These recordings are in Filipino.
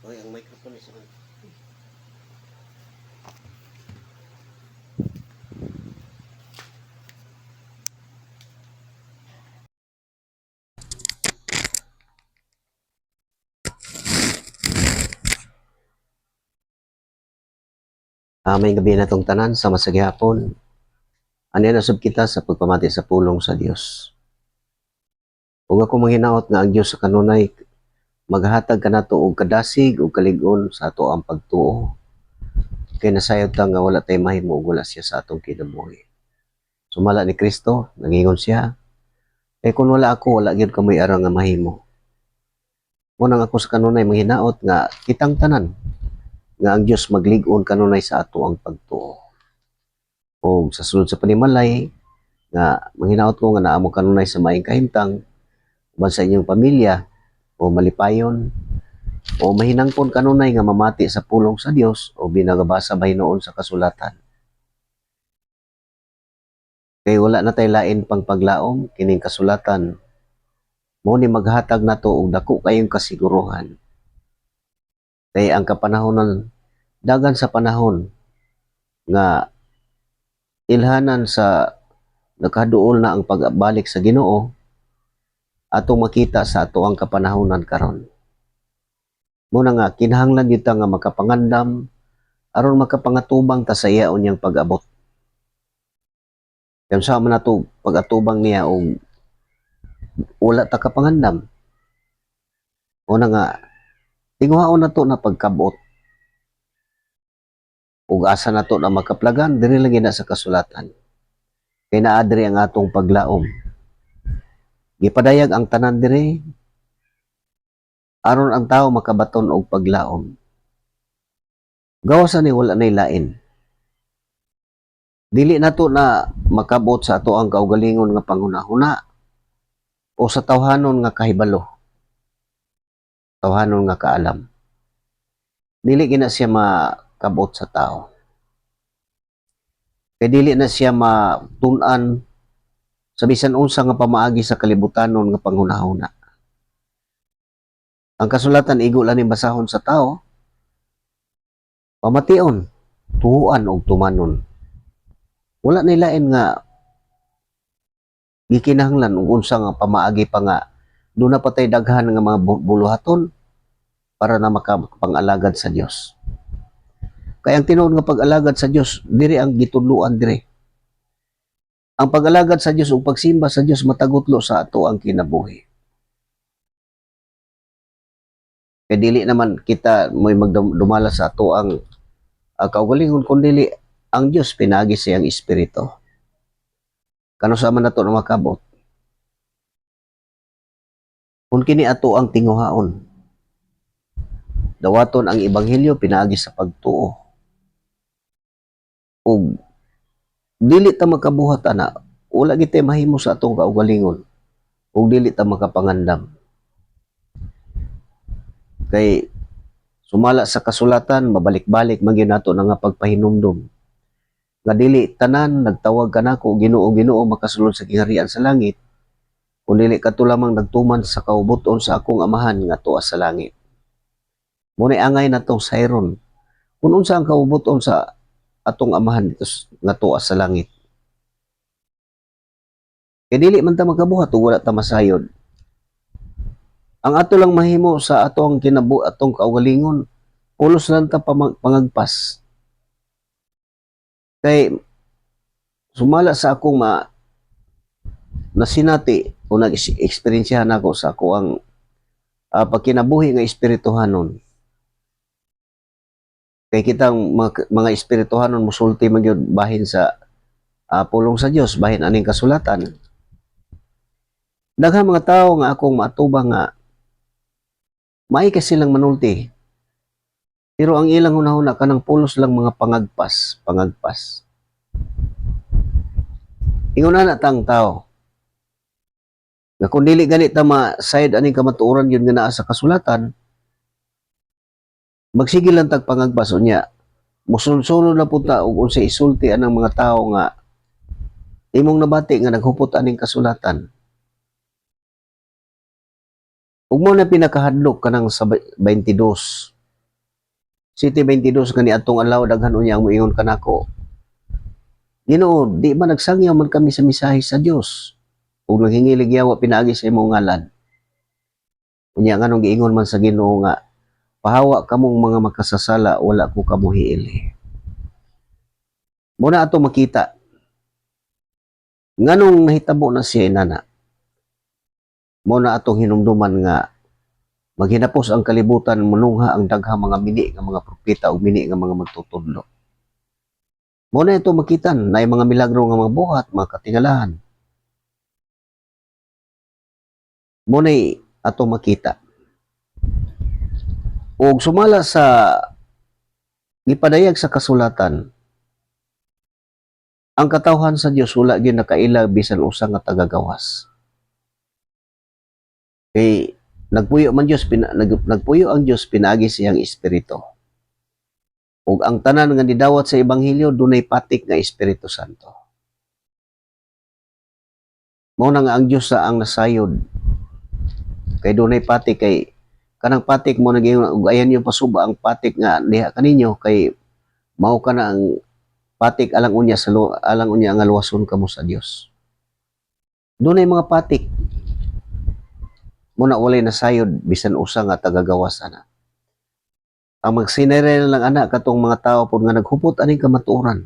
Oy, ang microphone is on. May gabi na tong tanan sa masagyapon. Ano nasab kita sa pagpamati sa pulong sa Dios. Kung ako manghinaot nga ang Dios sa kanunay maghatag kanato og kadasig ug kalig-on sa ato ang pagtuo. Kay nasayod ta nga wala tay mahimo ug wala siya sa atong kinabuhi. Sumala ni Kristo, nangingon siya, kung wala ako, wala gyud kamoy ara nga mahimo. Munang ako sa kanunay manghinaot nga kitang tanan nga ang Dios maglig-on kanunay sa ato ang pagtuo. O sa sulod sa panimalay nga manghinaot ko nga naamo kanunay sa maayong kahimtang uban sa inyong pamilya o malipayon o mahinangpon kanunay nga mamati sa pulong sa Dios o binagabasa bahinoon sa kasulatan. Kay wala na tay lain pang paglaom kining kasulatan mo ni maghatag nato og dako kayong kasiguruhan. Kay ang kapanahonan dagan sa panahon nga ilhanan sa nakaduol na ang pagbalik sa Ginoo atong makita sa ato ang kapanahonan karon. Muna nga kinahanglan gyud ta nga makapangandam aron makapangatubang ta sa iya unyang pag-abot. Kaya sa man nato pag-atubang niya og wala ta kapangandam. Una nga tinguhaon nato na pagkabot ug asa nato na makaplagan diri lagi na sa kasulatan. Kay naa diri ang atong paglaom. Gipadayag ang tanan diri aron ang tao makabaton og paglaom. Gawas ni wala nay lain. Dili nato na makabot sa ato ang kaugalingon nga panghunahuna o sa tawhanon nga kahibalo. Tawhanon nga kaalam. Dili gina siya makabot sa tao. Kay dili na siya matun-an sa bisan unsa nga pamaagi sa kalibutanon nga panghunahuna. Ang kasulatan igo lang ni basahon sa tao, pamation, tuhuan og tumanon. Wala na lain nga gikinahanglan og unsa nga pamaagi pa nga doon na patay daghan nga mga buluhaton para na makapang-alagad sa Dios. Kaya ang tinuod nga pag-alagad sa Dios diri ang gitudloan diri. Ang pag-alagad sa Dios ug pagsimba sa Dios matagutlo sa ato ang kinabuhi. Kaya dili naman kita mo'y magdumala sa ato ang kaugalingon kundi ang Dios pinagi siyang espiritu. Kano sa man nato na makabot? Kung kini ato ang tinguhaon, dawaton ang ebanghelyo pinaagi sa pagtuo. Ug dili ta makabuhat ana, wala gid tay mahimo sa atong kaugalingon. Ug dili ta makapangandam. Kay sumala sa kasulatan, mabalik-balik man gyud nato na nga pagpahinumdum. Nga dili tanan nagtawag kanako Ginoo Ginoo makasulod sa kingharian sa langit. Kung dili kadto lamang nagtuman sa kaubuton sa akong amahan nga tuwa sa langit. Muna angay natong sayron. Kung unsa ang kaubuton sa atong amahan dito nga tuwa sa langit. Kaya dili man ta makabuhat o wala ta masayod. Ang ato lang mahimo sa atong atong kaugalingon, pulos lang ta pangagpas. Kay sumala sa akong nasinati o nag-experiensyahan ako sa ako ang pagkinabuhi nga espirituhanon. Kay kitang mga espirituhanon musulti man gyud bahin sa pulong sa Dios, bahin aning kasulatan. Daghang mga tawo nga akong matubang nga may kasi silang manulti. Pero ang ilang hunahuna kanang pulos lang mga pangagpas. Ingon na tang tao. Nga kung dili ganit ta ma-side aning kamatuoran yun nga naa sa kasulatan, magsige lang tag pangagpas unya. Musulod-sulod na punta og unsay isulti anang mga tao nga imong nabati nga naghupot aning kasulatan. Ug mo na pinakahadlok kanang sa 22 7:22 kani atong adlaw daghan unya ang moingon kanako. Ginoo, di ba nagsangyaw man kami sa misahe sa Dios? Ug naghingilig yawa pinaagi sa imong ngalan. Unya nganong giingon man sa Ginoo nga pahawa kamong mga makasasala wala ko kamo hiili. Muna ato makita nganong nahitabo na siya inana. Muna atong hinumduman nga maghinapos ang kalibutan mulungha ang daghang mga mini nga mga propeta ug mini nga mga magtutudlo. Muna ito makitan na mga milagro nga mga buhat, mga katingalahan. Muna ato makita. Ug sumala sa gipadayag sa kasulatan, ang katawhan sa Dios wala gyud nakaila bisan usa nga tagagawas. Kay nagpuyo man Dios nagpuyo ang Dios pinaagi siyang espiritu. Ug ang tanan nga nidawat sa ebanghelyo dunay patik nga Espiritu Santo. Mao na nga ang Dios sa ang nasayod. Kay dunay patik kay kanang patik mo naging ug ayan yung pasuba ang patik nga diha kaninyo kay mao kana ang patik alang unya nga luwason kamo sa Dios. Dunay mga patik. Muna walay nasayod bisan usa nga tagagawas ana. Ang magsinere lang ana katong mga tao pod nga naghupot aning kamatuoran.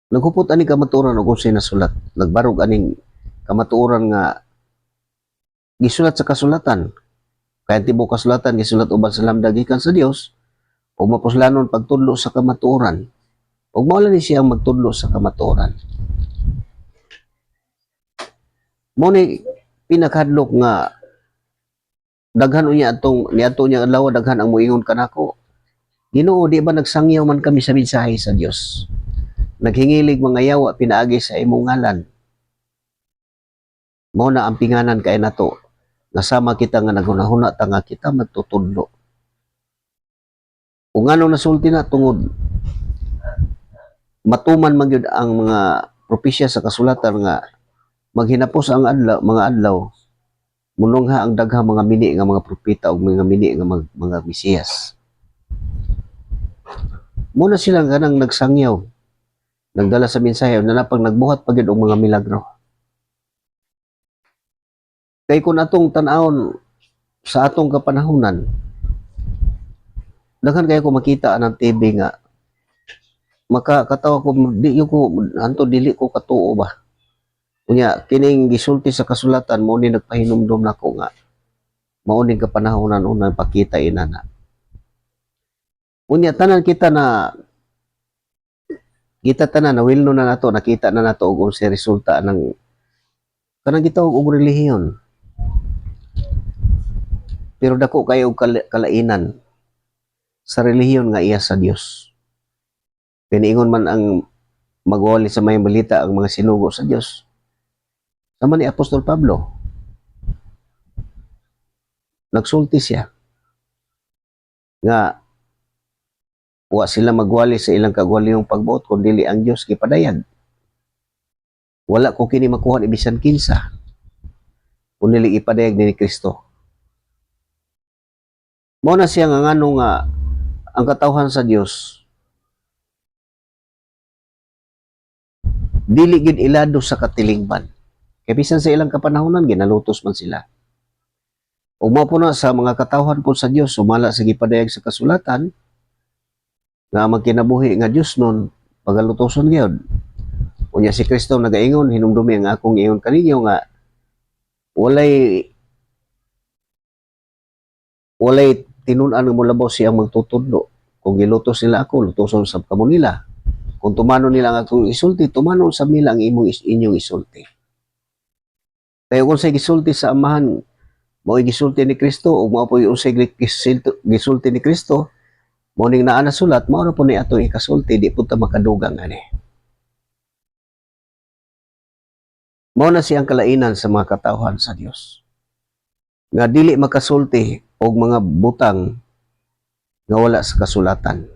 Naghupot aning kamatuoran og unsay nasulat. Nagbarog aning kamatuoran nga gisulat sa kasulatan. Kaya tibuok kasulatan gisulat uban sa lamda gikan sa Dios ug mapuslanon pagtudlo sa kamatuoran. Ug mao ni siya ang magtudlo sa kamatuoran. Mo ni pinakadlok nga daghan unya atong niadto niya adlaw daghan ang moingon kanako. Ginoo, di ba nagsangyaw man kami sa mensahe sa Dios? Naghingilig mga yawa pinaagi sa imong ngalan. Mao na ang pinganan kay nato. Nasama kita nga naghunahuna ta nga kita magtutudlo. Kung anong nasulti na tungod matuman man gyud ang mga propesya sa kasulatan nga maghinapos ang adlaw, mga adlaw mulungha ang daghang mga mini nga mga propeta ug mga mini nga mga Mesiyas. Muna sila kanang nagsangyaw, nagdala sa mensahe na napag nagbuhat pa gyud og mga milagro. Kay kun atong tan-awon sa atong kapanahunan, daghan kayo ko makita anang TV nga makakatawa ko dili ko katuo ba. Unya kining gisulti sa kasulatan mo ni nagpahinumdum nako nga mao ning kapanahonan unang pakita inana. Unya tanan kita tanan na wilno na nato nakita na nato og unsay resulta ng kanang gitawag og relihiyon. Pero dako kayo og kalainan sa relihiyon nga iya sa Dios. Piniingon man ang magwali sa may balita ang mga sinugo sa Dios. Sama ni Apostol Pablo. Nagsulti siya nga wa sila magwali sa ilang kagwalihong pagbuot kundi ang Dios gipadayag. Wala ko kini makuha ni bisan kinsa kundi ipadayag ni Kristo. Mao na siya nga ngano nga ang katawhan sa Dios dili gid ilado sa katilingban. Kaya bisan sa ilang kapanahonan, ginalutos man sila. O mao po na sa mga katawhan po sa Dios, sumala sa gipadayag sa kasulatan, nga magkinabuhi nga Dios nun, pagalutoson gyud. Unya si Kristo nagaingon, hinumdumi ang akong ingon kaninyo nga, walay tinunan nga mulabaw siyang magtutudlo. Kung gilutos nila ako, lutoson sab kamo nila. Kung tumanon nila ang akong isulti, tumanon sab nila ang inyong isulti. Kaya kung say gisulti sa amahan, mao'y gisulti ni Kristo, o mao po yung say gisulti ni Kristo, mao ning naa na sulat, mao na po ni ato ikasulti, di po ta makadugang ani. Mao na siyang kalainan sa mga katawhan sa Dios. Nga dili makasulti og mga butang nga wala sa kasulatan.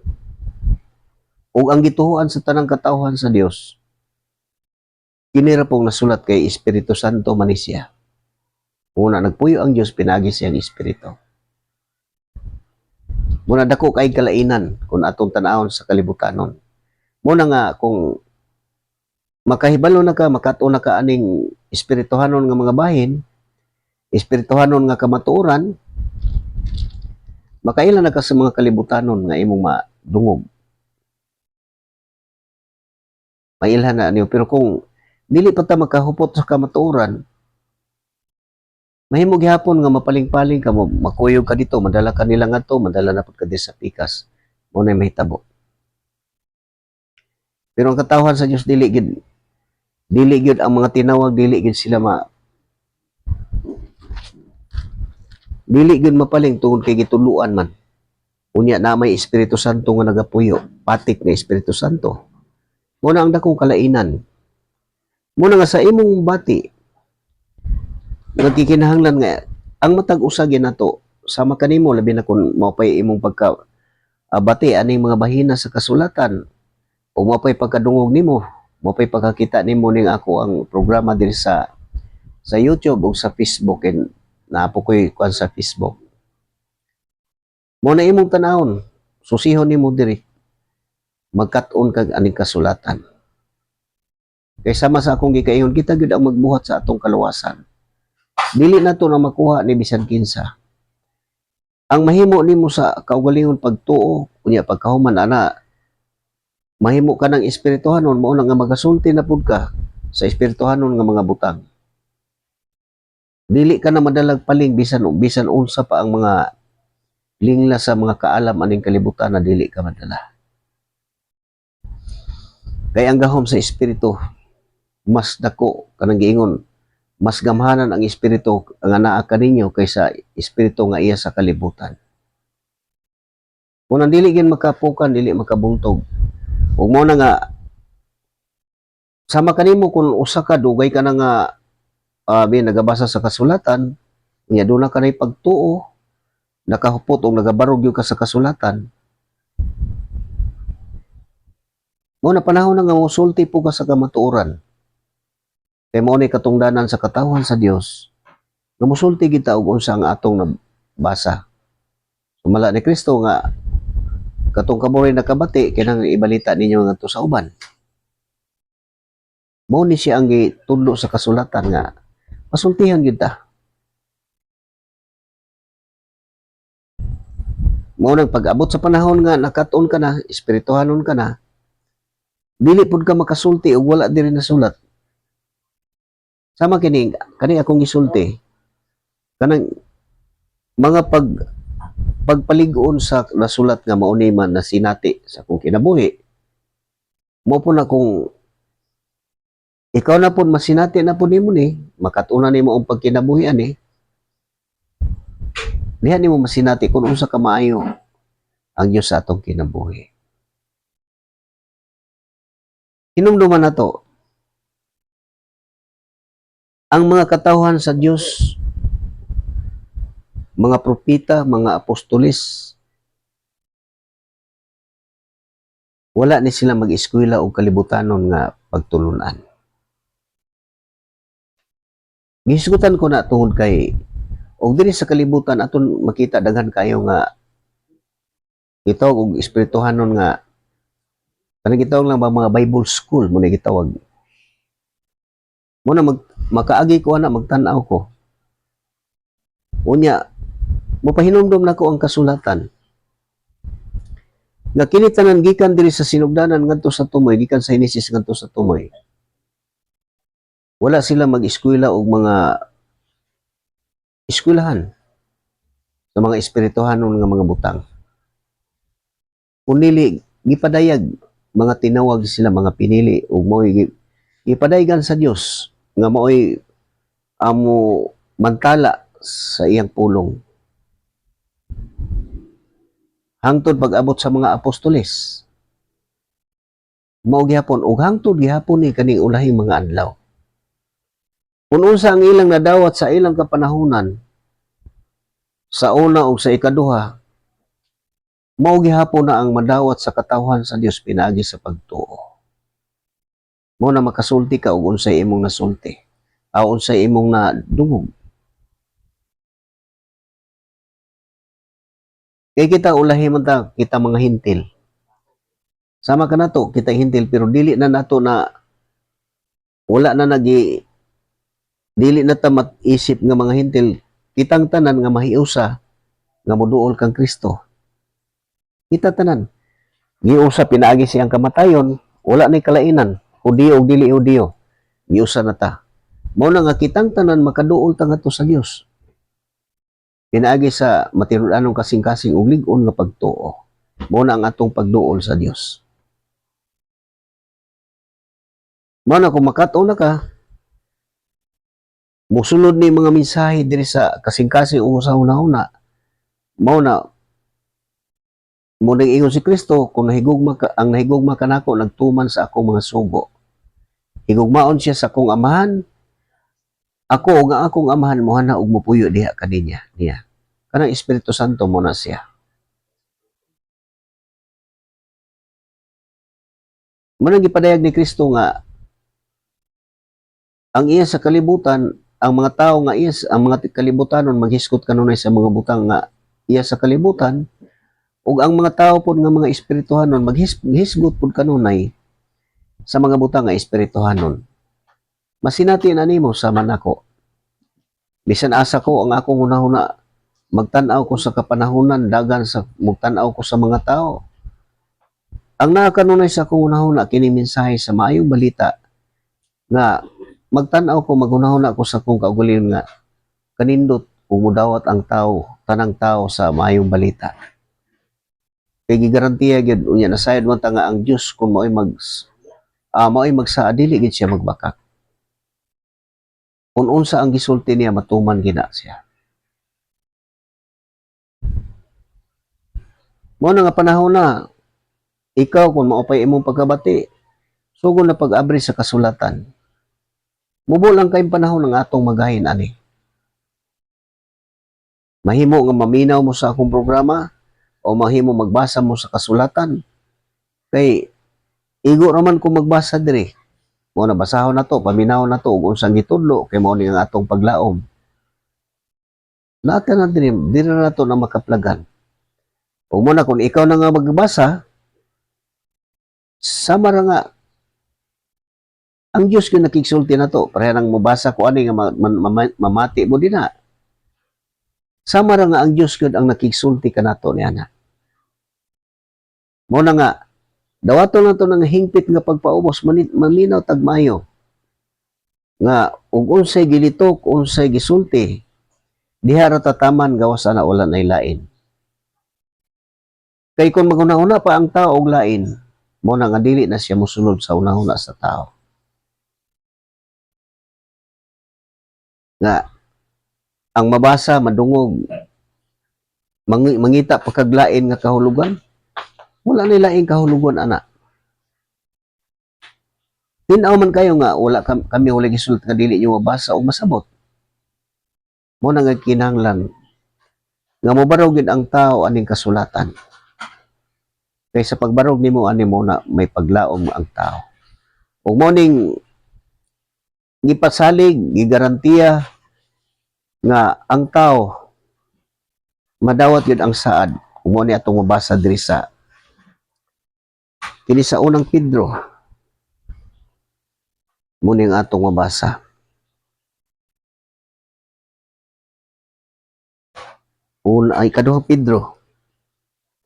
Ug ang gituhuan sa tanang katawhan sa Dios, kinira pong nasulat kay Espiritu Santo man siya. Una nagpuyo ang Dios pinagi siyang Espiritu. Muna dako kay kalainan kung atong tan-awon sa kalibutanon. Muna nga kung makahibalo na ka, makato na ka aning espirituhanon nga mga bahin, espirituhanon nga kamatuoran, makaila na ka sa mga kalibutanon nga imong madungog. Mailhan na niyo. Pero kung dili pa ta makahupot sa kamatuoran, mahimo gihapon nga mapaling-paling ka, makuyog ka dito, madala ka nila nga to, madala na pud ka sa pikas. Mo na mahitabo. Pero ang katawhan sa Dios dili gid ang mga tinawag, dili gid mapaling tungod kay gituluan man. Unya na may Espiritu Santo nga nagapuyo, patik nga Espiritu Santo. Muna ang dakong kalainan. Muna nga sa imong bati, nagkikinahanglan nga, ang matag usagin nato, sama kanimo, labi na kung mapay imong bati, aning mga bahina sa kasulatan, o mapay pagkadungog nimo, mapay pagkakita nimo ning ako ang programa diri sa YouTube o sa Facebook, and naapo ko'y kuan sa Facebook. Muna imong tanahon, susihon nimo diri, magkat-on kag aning kasulatan. Kay sama sa akong gikaingon, kita gid ang magbuhat sa atong kaluwasan. Dili nato na makuha ni bisan kinsa. Ang mahimo nimo sa kaugalingon pagtuo, unya pagkahuman ana, mahimo ka ng espirituhanon, mao na nga magasulti na pud ka sa espirituhanon nga mga butang. Dili ka na madalag paling bisan unsa pa ang mga lingla sa mga kaalam aning kalibutan na dili ka madala. Kay ang gahom sa espiritu, mas dako kanang giingon, mas gamhanan ang espiritu nga naa kaninyo kaysa espiritu nga iya sa kalibutan. Kung dili gid makapukan, dili makabuntog. Ug mo na nga sama kanimo kung usa ka dugay ka na nga nagabasa sa kasulatan, nya do na kanay pagtuo, nakahupot o nagabarog yung ka sa kasulatan. Mo na panahon na nga musulti po ka sa kamatuoran. Kay mo ni katungdanan sa katawhan sa Dios, nga musulti kita og unsa ang atong nabasa. Sumala ni Kristo nga katong kamoy nakabati kinang ibalita ninyo ngadto sa uban. Mo ni siya ang gitudlo sa kasulatan nga masultihan gyud ta. Mo nang pag-abot sa panahon nga nakat-on ka na, espirituhanon ka na, dili pud ka makasulti og wala diri nasulat. Sama kini akong gisulti kanang mga pagpalig-on sa nasulat nga mao ni man na sinati sa akong kinabuhi. Mo po na kung ikaw na po masinati na po nimo ni, makatuna nimo ang pagkinabuhi ani, diha nimo masinati kung unsa ka maayo ang Dios sa atong kinabuhi. Hinumduman na to, ang mga katawhan sa Dios, mga propeta, mga apostolis, wala ni sila mag-eskwela o kalibutanon nga pagtulunan. Gisgutan ko na tungod kay og diri sa kalibutan aton makita daghan kayo nga gitawag og espirituhanon nga kanang gitawag lang ba mga Bible school mo na gitawag. Mo na makaagi ko ana magtan-aw ko. Unya mopahinumdom nako ang kasulatan. Nga kini tanan gikan diri sa sinugdanan ngadto sa tumoy, gikan sa Henesis ngadto sa tumoy. Wala sila mag-eskwela og mga eskwelahan sa mga espirituhanon nga mga butang. Kunili gipadayag mga tinawag sila mga pinili ug mo'y gipadaygan sa Dios nga mo'y amo mantala sa iyang pulong. Hangtod pag-abot sa mga apostoles. Mao gihapon ug hangtod gihapon ni kaning ulahing mga adlaw. Kung unsa ang ilang nadawat sa ilang kapanahunan sa una ug sa ikaduha, mao gihapon na ang madawat sa katawhan sa Dios pinaagi sa pagtuo. Mao na makasulti ka og unsay imong nasulti, unsay imong nadungog. Kaya kita ulahi man ta, kita mga hintil. Sama ka na to, kita hintil, pero dili na nato na, wala na dili na ta isip nga mga hintil, kitang tanan nga mahiusa, nga moduol kang Kristo. Kita tanan. Giusa pinaagi siyang kamatayon, wala na kalainan, Hudiyo o dili Hudiyo. Giusa na ta. Mao na nga kitang tanan makaduol ta ngadto sa Dios. Pinaagi sa matinud-anong kasing-kasing ug lig-on nga pagtuo. Mao na ang atong pagduol sa Dios. Mao na kung makatuo na ka, musulod ni mga mensahe diri sa kasing-kasing ug sa una-una. Mao na mo ingon si Kristo, kung ang nahigugma kanako nagtuman sa akong mga sugo. Higugmaon siya sa akong amahan, ako o nga akong amahan mo na og mupuyo diha kaninya niya. Kanang Espiritu Santo mo na siya. Manang gipadayag ni Kristo nga ang iya sa kalibutan, ang mga tao nga ang mga kalibutanon maghiskot kanunay sa mga butang nga iya sa kalibutan, ug ang mga tao pod nga mga espirituhanon maghisgot pod kanunay sa mga butang nga espirituhanon. Masinati na nimo sa manako. Bisan asa ko ang akong hunahuna, magtan-aw ko sa kapanahunan, dagan sa magtan-aw ko sa mga tao. Ang nakakanunay sa akong hunahuna kini mensahe sa maayong balita nga magtan-aw ko, maghunahuna ko sa akong kaugalingon nga kanindot ug mudawat ang tao, tanang tao sa maayong balita. Kay gigarantiya gyud unya nasayad man ta nga ang Dios kung mao'y magsaa dili gid siya magbakak. Kung unsa ang gisulti niya matuman gina siya. Mao na nga panahon na ikaw kung maupay imong pagkabati, sugod na pag-abri sa kasulatan. Mubo lang kayong panahon ng atong magahin ani. Mahimo nga maminaw mo sa akong programa o mahimo magbasa mo sa kasulatan. Kay igo raman kung magbasa diri. Mo na basahon na to, paminaw na to ug unsang gitudlo kay mao ni ang atong paglaom. Lahat na diri na to na makaplagan. Ug mo na kung ikaw na nga magbasa, sama ra nga ang Dios gyud nakigsulti na to, pareha nang mabasa ko ani nga mamati mo dinha. Sama ra nga ang Dios gyud ang nakigsulti kanato niana. Mo na nga dawaton na to ng hingpit nga pagpaubos, maminaw tagmayo nga ug unsay gilitok, unsay gisulti, diha ra tataman gawas ana wala nay lain. Kay kung maguna-una pa ang tao og lain, mo na nga dili na siya mosulod sa una-una sa tao. Nga ang mabasa madungog, mangita pa kag lain nga kahulugan, wala nay laing kahulugan ana. Tinaw man kayo nga wala kami wala gisulti nga dili nyo mabasa o masabot. Mo na nga kinahanglan nga mobarog gid ang tao aning kasulatan. Kay sa pagbarog nimo ani mo na may paglaom ang tao. Ug mo ning gipasalig, gigarantiya nga ang tao madawat gid ang saad. Ug mo ni atong mabasa diri sa kini sa unang Pedro. Mo ning atong mabasa. Ikaduhang Pedro.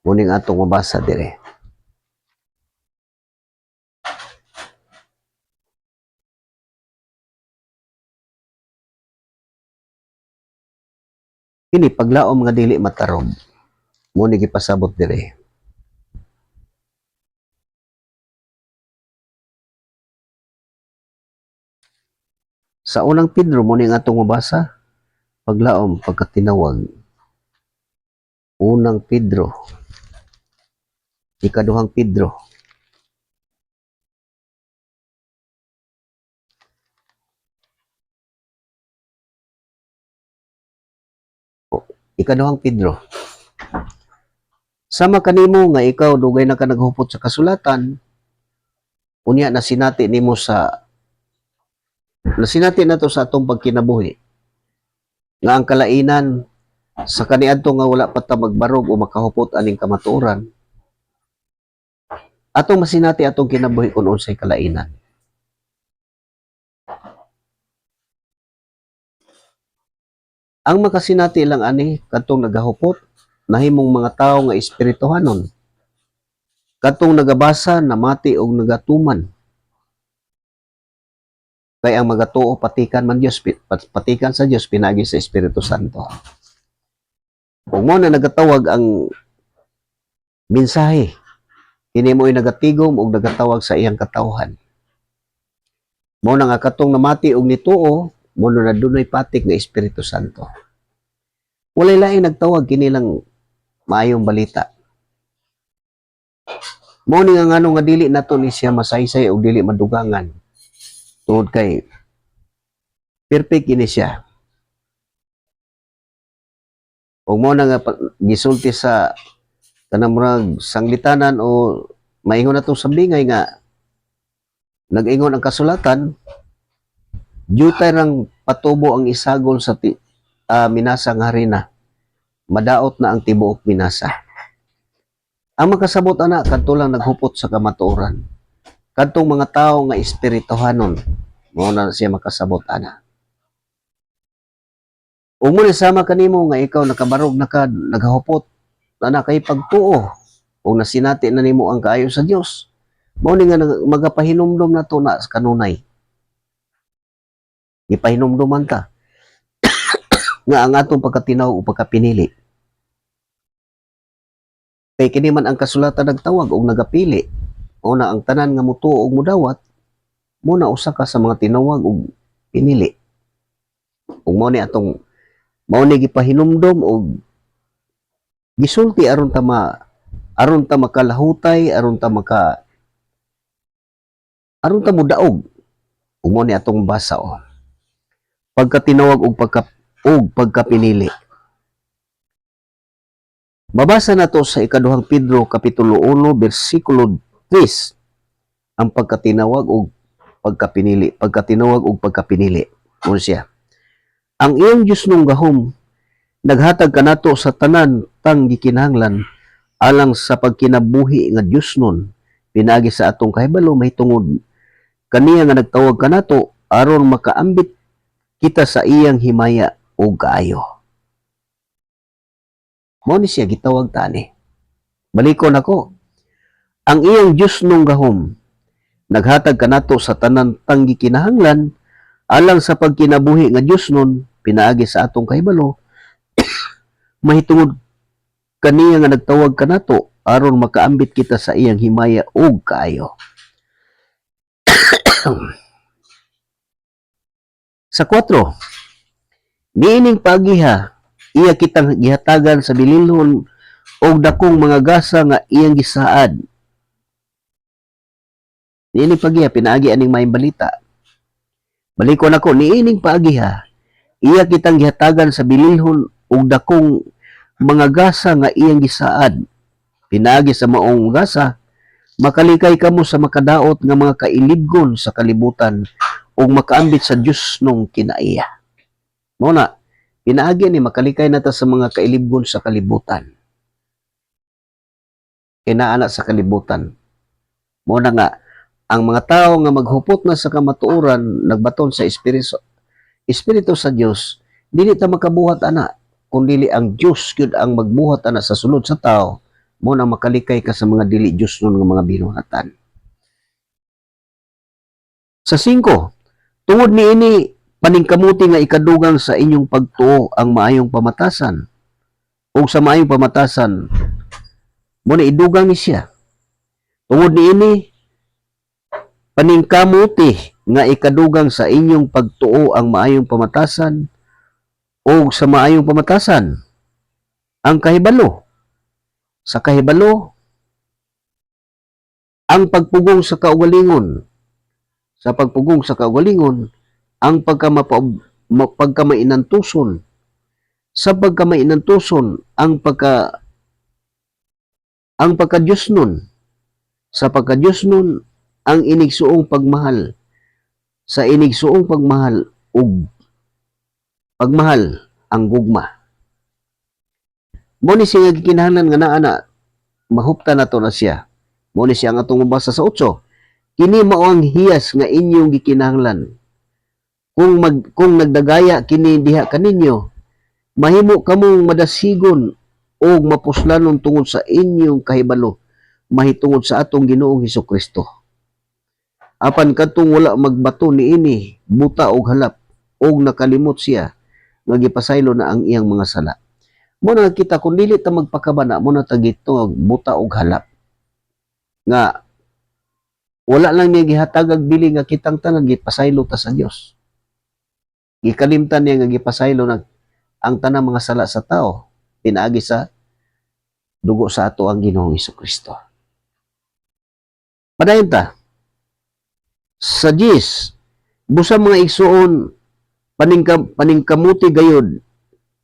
Mo ning atong mabasa dire. Kini paglaom nga dili matarong. Mo ni gipasabot dire. Sa unang Pedro mo ning atong mabasa, paglaom pagkatinawag. Unang Pedro. Ikaduhang Pedro. Ikaduhang Pedro. Sama kanimo nga ikaw dugay na ka naghupot sa kasulatan, unya nasinati na to sa atong pagkinabuhi. Nga ang kalainan sa kaniadto nga wala pa ta magbarog o makahupot aning kamatuoran, atong masinati atong kinabuhi kung unsay kalainan. Ang makasinati lang ani kadtong nagahupot nahimong mga tawo nga espirituhanon, kadtong nagabasa namati og nagatuman. Kay ang magatuo patikan man Dios, patikan sa Dios pinagi sa Espiritu Santo. Ug mo na nagatawag ang mensahe, kini mo'y nagatigom og nagatawag sa iyang katawhan. Mo na nga katong namati og nituo, mo na dunay patik nga Espiritu Santo. Walay laing nagtawag kini lang maayong balita. Mo ni nga ngano nga dili nato ni siya masaysay o dili madugangan. Tungod kay perfect kini siya. O mo na nga gisulti sa kanang sanglitanan o maingon natong sabingay nga nag-ingon ang kasulatan, jutay rang patubo ang isagol sa minasa nga harina. Madaot na ang tibuok minasa. Ang makasabot ana kadto lang naghupot sa kamatuoran. Kadtong mga tawo nga espirituhanon, mo na siya makasabot ana. Ug mo ni sama kanimo nga ikaw nakabarog na ka naghahupot ana kay pagtuo ug nasinati na nimo ang kaayo sa Dios. Mao ni nga magapahinumdom nato na sa kanunay. Ipahinumduman ka nga ang atong pagkatinaw o pagkapinili. Kay kini man ang kasulatan nagtawag og nagapili. Una ang tanan nga mutuo og mudawat, muna usa ka sa mga tinawag og pinili. Ug mao ni atong mao ni gipahinumdom og gisulti aron ta makalahutay, aron ta mudaog. Ug mao ni atong basa pagkatinawag og pagkapinili. Mabasa nato sa ikaduhang Pedro kapitulo 1 bersikulo 3 ang pagkatinawag og pagkapinili. Mo siya. Ang iyong Dios nung gahom naghatag kanato sa tanan tang gikinahanglan alang sa pagkinabuhi nga Dios nun pinagi sa atong kahibalo mahitungod kaniya nga nagtawag kanato aron makaambit kita sa iyang himaya o kaayo. Mo ni siya gitawag tani. Balikon ako. Ang iyang Dios nung gahom naghatag kanato sa tanan tang gikinahanglan alang sa pagkinabuhi nga Dios nun pinaagi sa atong kahibalo mahitungod kaniya nga nagtawag kanato aron makaambit kita sa iyang himaya ug kaayo. Sa 4, niining pagiha iya kitang gihatagan sa bililhon og dakong mga gasa nga iyang gisaad. Niining pagiha pinaagi aning maayong balita. Balikon ako, niining pagiha iya kitang gihatagan sa bililhon og dakong mga gasa nga iyang gisaad. Pinaagi sa maong gasa, makalikay kamo sa makadaot nga mga kailibgon sa kalibutan ug makaambit sa Dios nung kinaiya. Mao na, pinaagi ni makalikay nata sa mga kailibgon sa kalibutan. Kinaana sa kalibutan. Mao na nga, ang mga tao nga maghupot na sa kamatuoran, nagbaton sa Espiritu sa Dios, dili ta makabuhat ana, kundi ang Dios gyud ang magbuhat ana sa sulod sa tao, mo na makalikay ka sa mga dili Dios nun nga mga binuhatan. Sa 5, tungod niini paningkamuti nga ikadugang sa inyong pagtuo ang maayong pamatasan. O sa maayong pamatasan, mo na idugang ni siya. Tungod niini paningkamuti nga ikadugang sa inyong pagtuo ang maayong pamatasan o sa maayong pamatasan ang kahibalo. Sa kahibalo, ang pagpugong sa kaugalingon. Sa pagpugong sa kaugalingon, ang pagkamainantuson. Sa pagkamainantuson, ang pagka-Diyos nun. Sa pagka-Diyos nun, ang inigsuong pagmahal. Sa inigsuong pagmahal, ang gugma. Mo ni siya gikinahanglan nga naa na mahuptan nato na siya. Mo ni siya nga atong mabasa sa 8. Kini mao ang hiyas nga inyong gikinahanglan. Kung nagdagaya kini diha kaninyo, mahimo kamong madasigon o mapuslanon tungod sa inyong kahibalo, mahitungod sa atong Ginoong Hesukristo. Apan kadtong wala magbato niini, buta og halap, og nakalimot siya, nga gipasaylo na ang iyang mga sala. Mo na kita kung dili ta magpakabana, mo na tagito buta og halap. Nga wala lang niya gihatagag bili nga kitang tanan gipasaylo ta sa Dios. Gikalimtan niya nga gipasaylo na ang tanang mga sala sa tao pinaagi sa dugo sa ato ang Ginoong Hesukristo. Padayon ta sa 10, busa mga igsuon paningkamuti gayod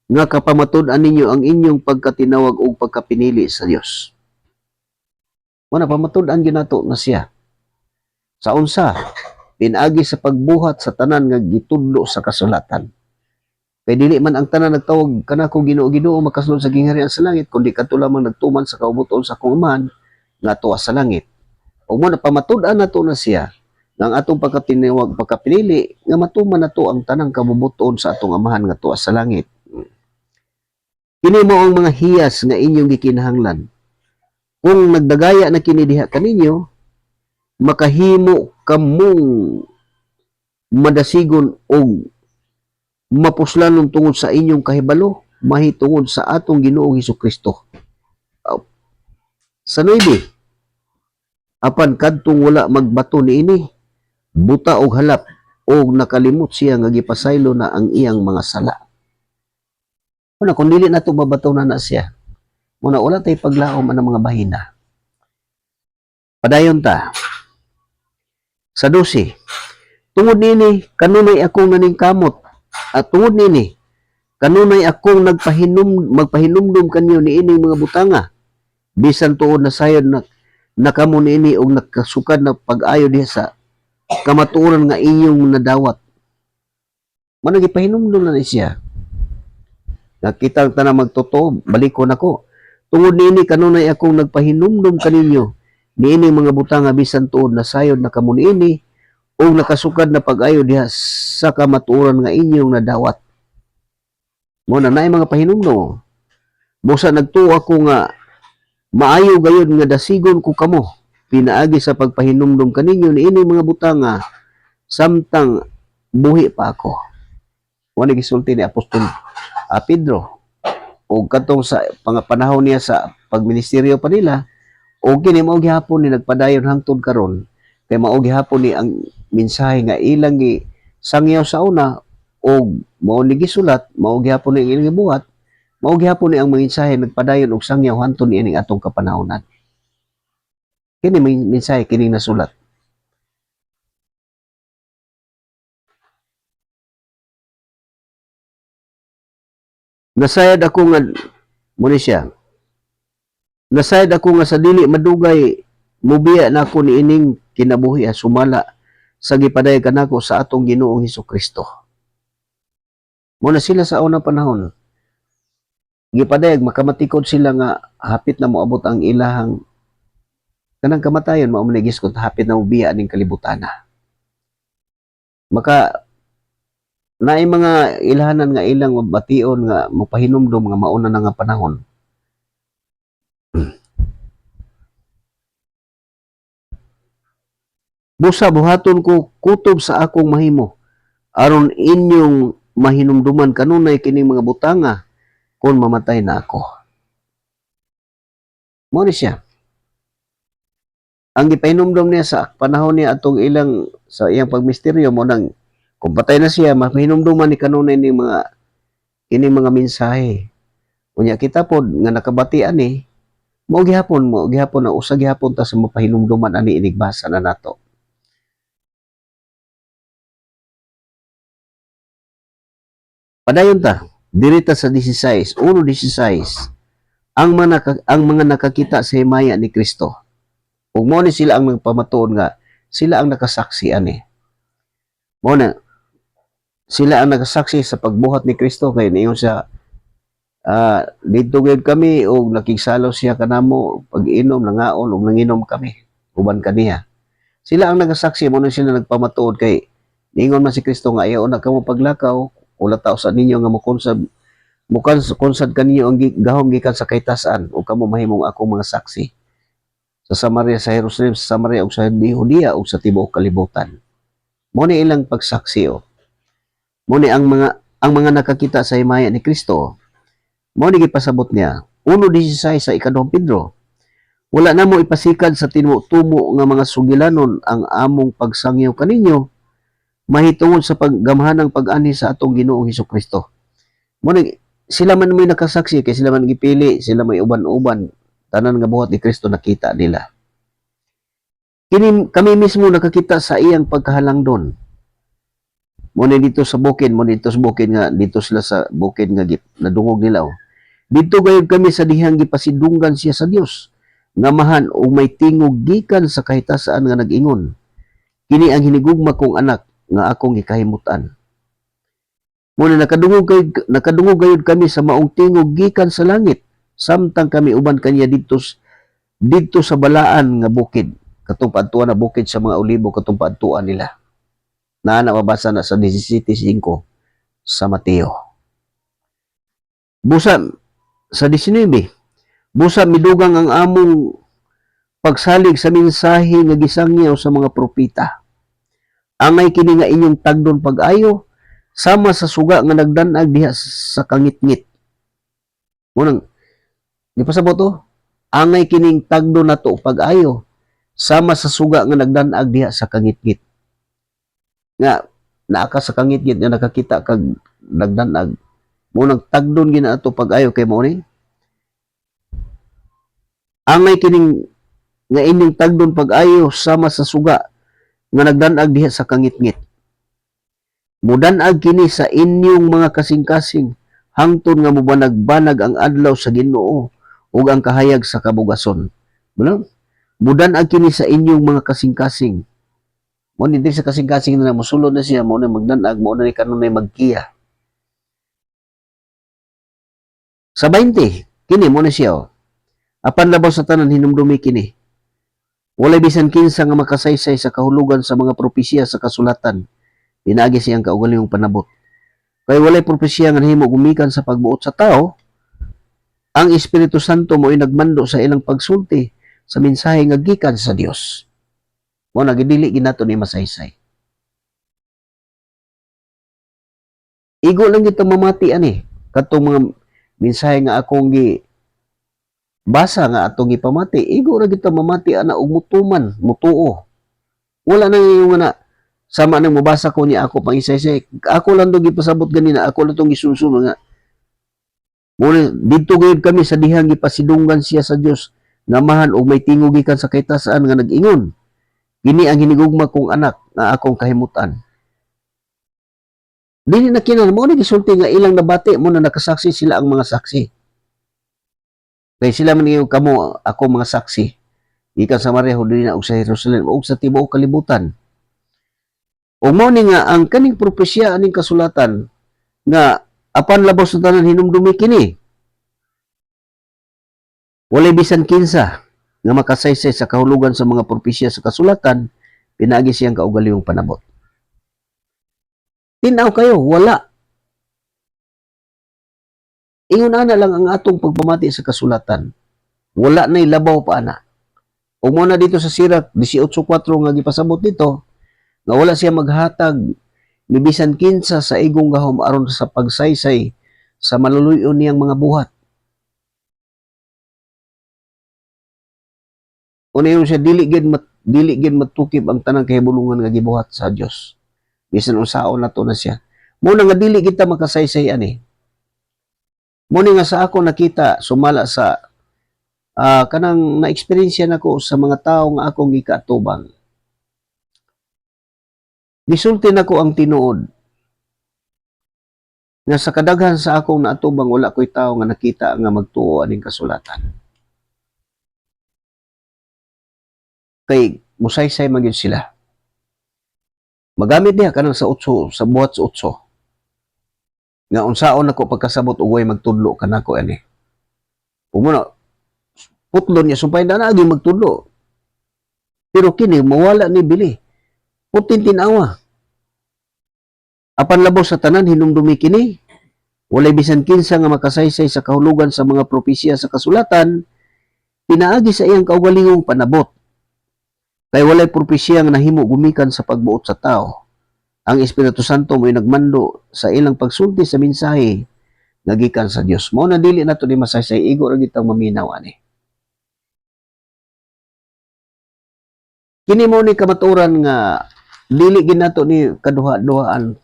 nga kapamatud-an ninyo ang inyong pagkatinawag o pagkapinili sa Dios. Muna pamatud-an gyud nato na siya. Sa unsa, pinaagi sa pagbuhat sa tanan nga gitudlo sa kasulatan. Kay dili man ang tanan nagtawag kanako Ginoo makasulod sa gingharian sa langit kundi kadto lamang nagtuman sa kaubuton sa akong Amahan nga tuwa sa langit. Ug mo na pamatud-an nato na siya nga ang atong pagkatinawag pagkapinili nga matuman nato ang tanang kabubuton sa atong Amahan nga tuwa sa langit. Kini mao ang mga hiyas nga inyong gikinahanglan. Kung nagdagaya na kini diha kaninyo, makahimo kamong madasigon og mapuslanon tungod sa inyong kahibalo, mahitungod sa atong Ginoong Hesukristo. Sa 9, apan kadtong wala magbato niini, buta og halap, og nakalimot siya nga gipasaylo na ang iyang mga sala. Muna, kung dili na ito babato na siya, muna wala tayo paglaom ang mga bahina. Padayon ta. Sa 12, tungod nini, kanunay akong naningkamot, at tungod nini, kanunay akong magpahinumdum kanyo ni ining mga butanga, bisan tuod na sayod na nakamo niini og nakasukad na pag-ayo diha sa kamatuoran nga inyong nadawat. Mano gipahinumdum na siya. Nakita ta na magtotoo, balikon ako. Tungod nini kanunay akong nagpahinumdum kaninyo niini mga butanga bisan tuod na sayod na kamo niini o nakasukad na pag-ayo diha sa kamatuoran nga inyong nadawat. Mo na naay mga pahinumdum. Busa nagtuo ako nga maayo gayud nga dasigon ko kamo pinaagi sa pagpahinumdum kaninyo niini mga butanga samtang buhi pa ako. Wala gisulti ni Apostol Pedro o katong sa panahon niya sa pagministeryo pa nila o kini mao gihapon ni nagpadayon hangtod karon kay mao gihapon ni ang mensahe nga ilang gi sangyaw sa una o mao ni gisulat mao gihapon ni ilang gibuhat mao gihapon ni ang mensahe nagpadayon og sangyaw hangtod ni ining atong kapanahonan. Kini mensahe kini nasulat. Nasayad ako nga muni siya. Nasayad ako nga sa dili madugay mubiya na ako ni ining kinabuhi sumala sa gipaday kanako sa atong Ginoong Hesukristo. Muna sila sa unang panahon. Gipadayag makamatikod sila nga hapit na moabot ang ilahang kanang kamatayon mao man giskot hapit na mubiya ning kalibutana. Maka naay mga ilhanan nga ilang bation nga mapahinumdum nga mauna na nga panahon. Busa buhaton ko kutob sa akong mahimo aron inyong mahinumduman kanunay kining mga butanga kung mamatay na ako. Mo ni siya. Ang gipahinumdum niya sa panahon niya atong ilang sa iyang pagmisteryo mo nang kung patay na siya, mahinumduman ni kanunay ni kining mga mensahe. Unya kita pod nga nakabatian ni mo gihapon na usa gihapon ta sa mapahinumduman ani inigbasa na nato. Padayon ta, dirita sa 16, 1:16. Ang mga nakakita sa himaya ni Kristo. Ug mo ni sila ang nagpamatuod nga sila ang nakasaksi ani. Mo na sila ang nakasaksi sa pagbuhat ni Kristo kay niyon sa Dito gayud kami og nakigsalo siya kanamo pag-inom nangaon og nanginom kami uban kaniya. Sila ang nagasaksi mo na sila nagpamatuod kay ningon man si Kristo nga ayaw na kamo paglakaw wala tao sa ninyo nga mukonsab mukan konsad kaninyo ang gahom gikan sa kahitasan ug kamo mahimong akong mga saksi sa Samaria, sa Jerusalem, sa Samaria ug sa Judea ug sa tibuok kalibutan. Mo ni ilang pagsaksi o. Mo ni ang mga nakakita sa himaya ni Kristo. Mo ni gipasabot niya. 1:16 sa ikaduhang Pedro. Wala na mo ipasikad sa tinutumo nga mga sugilanon ang among pagsangyaw kaninyo mahitungod sa paggamhanang pag-ani sa atong Ginoong Hesukristo. Mo ni sila man may nakasaksi kay sila man gipili, sila may uban-uban tanan nga buhat ni Kristo nakita nila. Kami mismo nakakita sa iyang pagkahalangdon. Mo ni dito sa bukid, mo dito sa bukid nga dito sila sa bukid nga nadungog nila. Dito gayud kami sa dihang gipasidunggan siya sa Dios. Ngamahan og may tingog gikan sa kahitasaan nga nag-ingon. Kini ang hinigugma kong anak nga akong gikahimutan. Muna nakadungog gayud kami sa maong tingog gikan sa langit samtang kami uban kaniya dito sa balaan nga bukid katong paadtuan na bukid sa mga olibo katong paadtuan nila. Mabasa na sa 17:5 sa Mateo. Busa sa 19, busa midugang ang among pagsalig sa mensahe nga gisangyaw sa mga propeta. Angay kini nga inyong tagdon pag-ayo sama sa suga nga nagdan-ag diha sa kangitngit. Munang gipasabot to, angay kining tagdon nato pag-ayo sama sa suga nga nagdan-ag diha sa kangitngit. Nga naaka sa kangitngit nga nakakita kag nagdan-ag. Munang tagdon gina ato pag-ayo kay mao ni. Angay kining nga inyong tagdon pag-ayo sama sa suga nga nagdan-ag diha sa kangitngit. Mudan-ag kini sa inyong mga kasing-kasing hangtod nga mobanag-banag ang adlaw sa Ginoo ug ang kahayag sa kabugason. Mudan-ag kini sa inyong mga kasing-kasing. Mo ni sa kasing-kasing na mosulod na siya, mo na magdan-ag, mo na ni kanunay magkiya. Sa 20, kini mo na siya. Apan labaw sa tanan hinumdumi kini. Walay bisan kinsa nga makasaysay sa kahulugan sa mga propesya sa kasulatan. Pinaagi siyang kaugalingong panabot. Kay walay propesya nga nahimo gumikan sa pagbuot sa tao, ang Espiritu Santo mo'y nagmando sa ilang pagsulti sa mensahe nga gikan sa Dios. Mo nagidili ginato ni masaysay. Igo lang kita mamati ani katong mga mensahe nga akong basa nga atong gipamati, igo ra kita mamati ana og mutuman, mutuo. Wala na yung nga sama nang mabasa ko niya ako pang isa-isa. Ako lang do gipasabot ganina, ako lang tong gisunsun nga. Muna dito gayud kami sa dihang gipasidunggan siya sa Dios ngamahan og may tingog gikan sa kahitasan nga nag-ingon. Kini ang hinigugma kong anak nga akong kahimutan. Dili na kinan mo ni gisulti nga ilang nabati mo na nakasaksi sila ang mga saksi. Kay sila man yung kamo ako mga saksi. Gikan sa Samaria, Judea ug sa Jerusalem ug sa tibuok kalibutan. O mo ni nga ang kaning propesya aning kasulatan nga apan labaw sa tanan hinumdumi kini. Walay bisan kinsa nga makasaysay sa kahulugan sa mga propesya sa kasulatan, pinaagi siyang kaugalingong panabot. Tinaw kayo, wala. Ingon ana lang ang atong pagpamati sa kasulatan. Wala na'y labaw pa ana. O mo na dito sa Sirak 18:4 nga gipasabot dito, nga wala siya maghatag ni bisan kinsa sa igong gahom aron sa pagsaysay sa maluluyon niyang mga buhat. Una yun siya, dili gid matukib ang tanang kahibulungan nga gibuhat sa Dios. Bisan unsaon nato na siya. Muna nga dili kita makasaysay ani. Muna nga sa ako nakita sumala sa kanang na-experience nako sa mga tao nga akong gikaatubang. Gisulti nako ang tinuod nga sa kadaghan sa akong naatubang wala ko'y tao nga nakita nga magtuo aning kasulatan. Kay musaysay man gyud sila. Magamit niya kanang sa buhat sa 8. nga unsaon ako pagkasabot ug way magtudlo kanako ani. Ug mo na putlon niya sumpay na agi magtudlo. Pero kini mawala ni bili. Putin tinawa. Apan labos sa tanan hinumdumi kini. Walay bisan kinsa nga makasaysay sa kahulugan sa mga propesya sa kasulatan, pinaagi sa iyang kaugalingong panabot. Kay walay propesya nga nahimo gumikan sa pagbuot sa tao. Ang Espiritu Santo mo'y nagmando sa ilang pagsulti sa mensahe nga gikan sa Dios. Mao na dili nato ni masaysay igo ra gitang maminaw ani. Kini mo ni kamaturan nga dili ginato ni kaduha-duhaan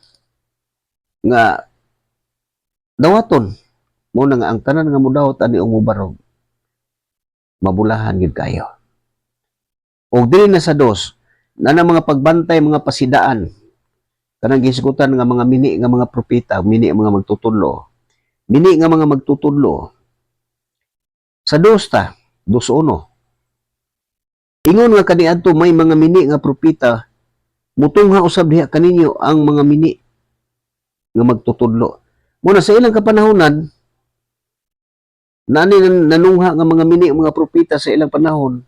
nga dawaton mo na nga ang tanan nga mudawat ani umubarog mabulahan gid kayo. Og dili na sa dos na mga pagbantay mga pasidaan kanang gisgutan nga mga mini nga mga propeta, mini nga magtutudlo. Mini nga mga magtutudlo. Sa dos ta, 2:1. Ingon nga kaniadto may mga mini nga propeta mutungha usab diha kaninyo ang mga mini nga magtutudlo. Muna sa ilang kapanahonan, nani nanungha nga mga mini mga propeta sa ilang panahon,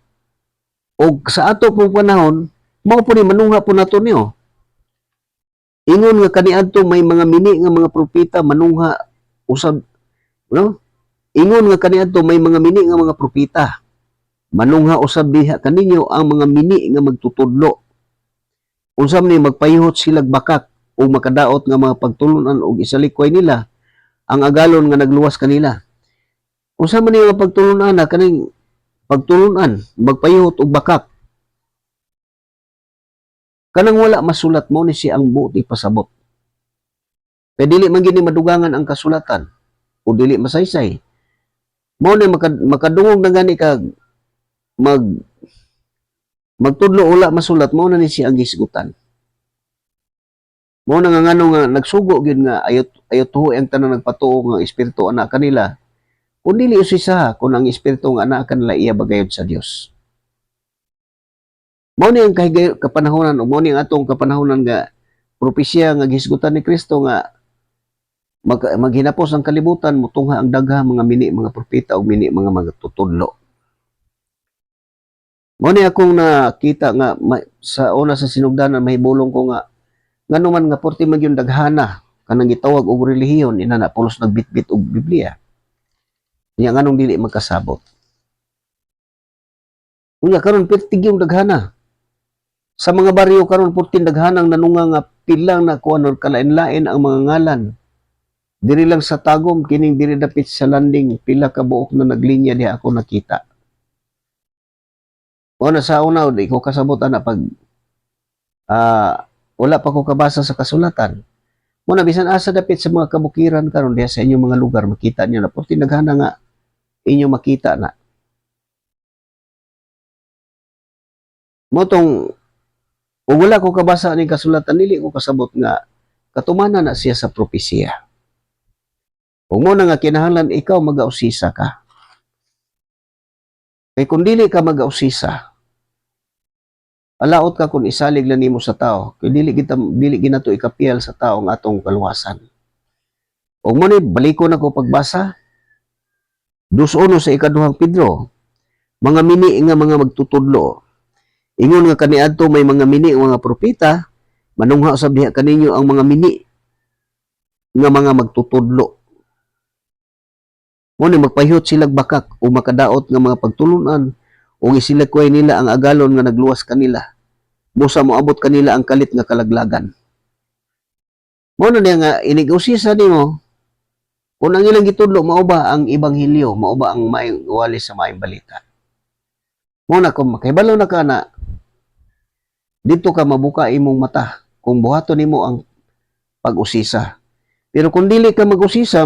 o sa ato pong panahon, mao po ni manungha po nato niyo. Ingon nga kaniadto may mga mini nga mga propeta manungha usab, no? Ingon nga kaniadto may mga mini nga mga propeta manungha usab diha kaninyo ang mga mini nga magtutudlo. Unsa man ni magpayhot silag bakak o makadaot nga mga pagtulunan o isalikway nila ang agalon nga nagluwas kanila. Unsa man ni nga pagtulunan na kaning pagtulunan magpayhot og bakak. Kanang wala masulat mo ni si ang buot ipasabot. Kay dili man gini madugangan ang kasulatan o dili masaysay. Mo ni makadungog na gani kag magtudlo ula masulat mo na ni si ang gisgutan. Mo na nga ngano nga nagsugo gyud nga ayot tuho ang tanan nagpatuo nga espiritu ana kanila. Kun dili usisa kun ang espiritu nga ana kanila iya bagayod sa Dios. Mo ni ang kapanahonan o mo ni ang atong kapanahonan nga propesya nga gisgutan ni Kristo nga maghinapos ang kalibutan mutungha ang dagha mga mini mga propeta o mini mga magtutudlo. Mo ni akong nakita nga sa una sa sinugdanan mahibulong ko nga ngano man nga porti man yung daghana kanang gitawag og relihiyon ina na pulos nagbitbit og Biblia. Nya nganong dili magkasabot. Unya karon pertig yung daghana. Sa mga baryo karon porti daghanang nanunga nga pilang na kuan kalain-lain ang mga ngalan. Diri lang sa Tagum kining diri dapit sa landing pila ka buok na naglinya diha ako nakita. O na sa una di ko kasabot ana pag wala pa ko kabasa sa kasulatan. Muna bisan asa dapit sa mga kabukiran karon diha sa inyong mga lugar makita niyo na porti daghana nga inyo makita na. Motong ug wala ko kabasa ning kasulatan dili ko kasabot nga katumanan na siya sa propesya. Ug mo na nga kinahanglan ikaw magausisa ka. Kay kung dili ka magausisa, alaot ka kung isalig lang nimo sa tao, kay dili ginato ikapiyal sa tao ang atong kaluwasan. Ug mo ni baliko na ko pagbasa 2:1 sa ikaduhang Pedro, mga mini nga mga magtutudlo. Ingon nga kaniadto may mga mini nga mga propeta, manungha usab diha kaninyo ang mga mini nga mga magtutudlo. Mo ni magpahiyot silag bakak o makadaot nga mga pagtulunan o isilikway nila ang agalon nga nagluwas kanila. Busa moabot kanila ang kalit nga kalaglagan. Mo na niya nga inigusisa nimo kung ang ilang gitudlo mao ba ang ebanghelyo, mao ba ang maayong walis sa maayong balita. Mo na kung makahibalo na ka na dito ka mabuka imong mata kung buhaton nimo ang pag-usisa. Pero kung dili ka mag-usisa,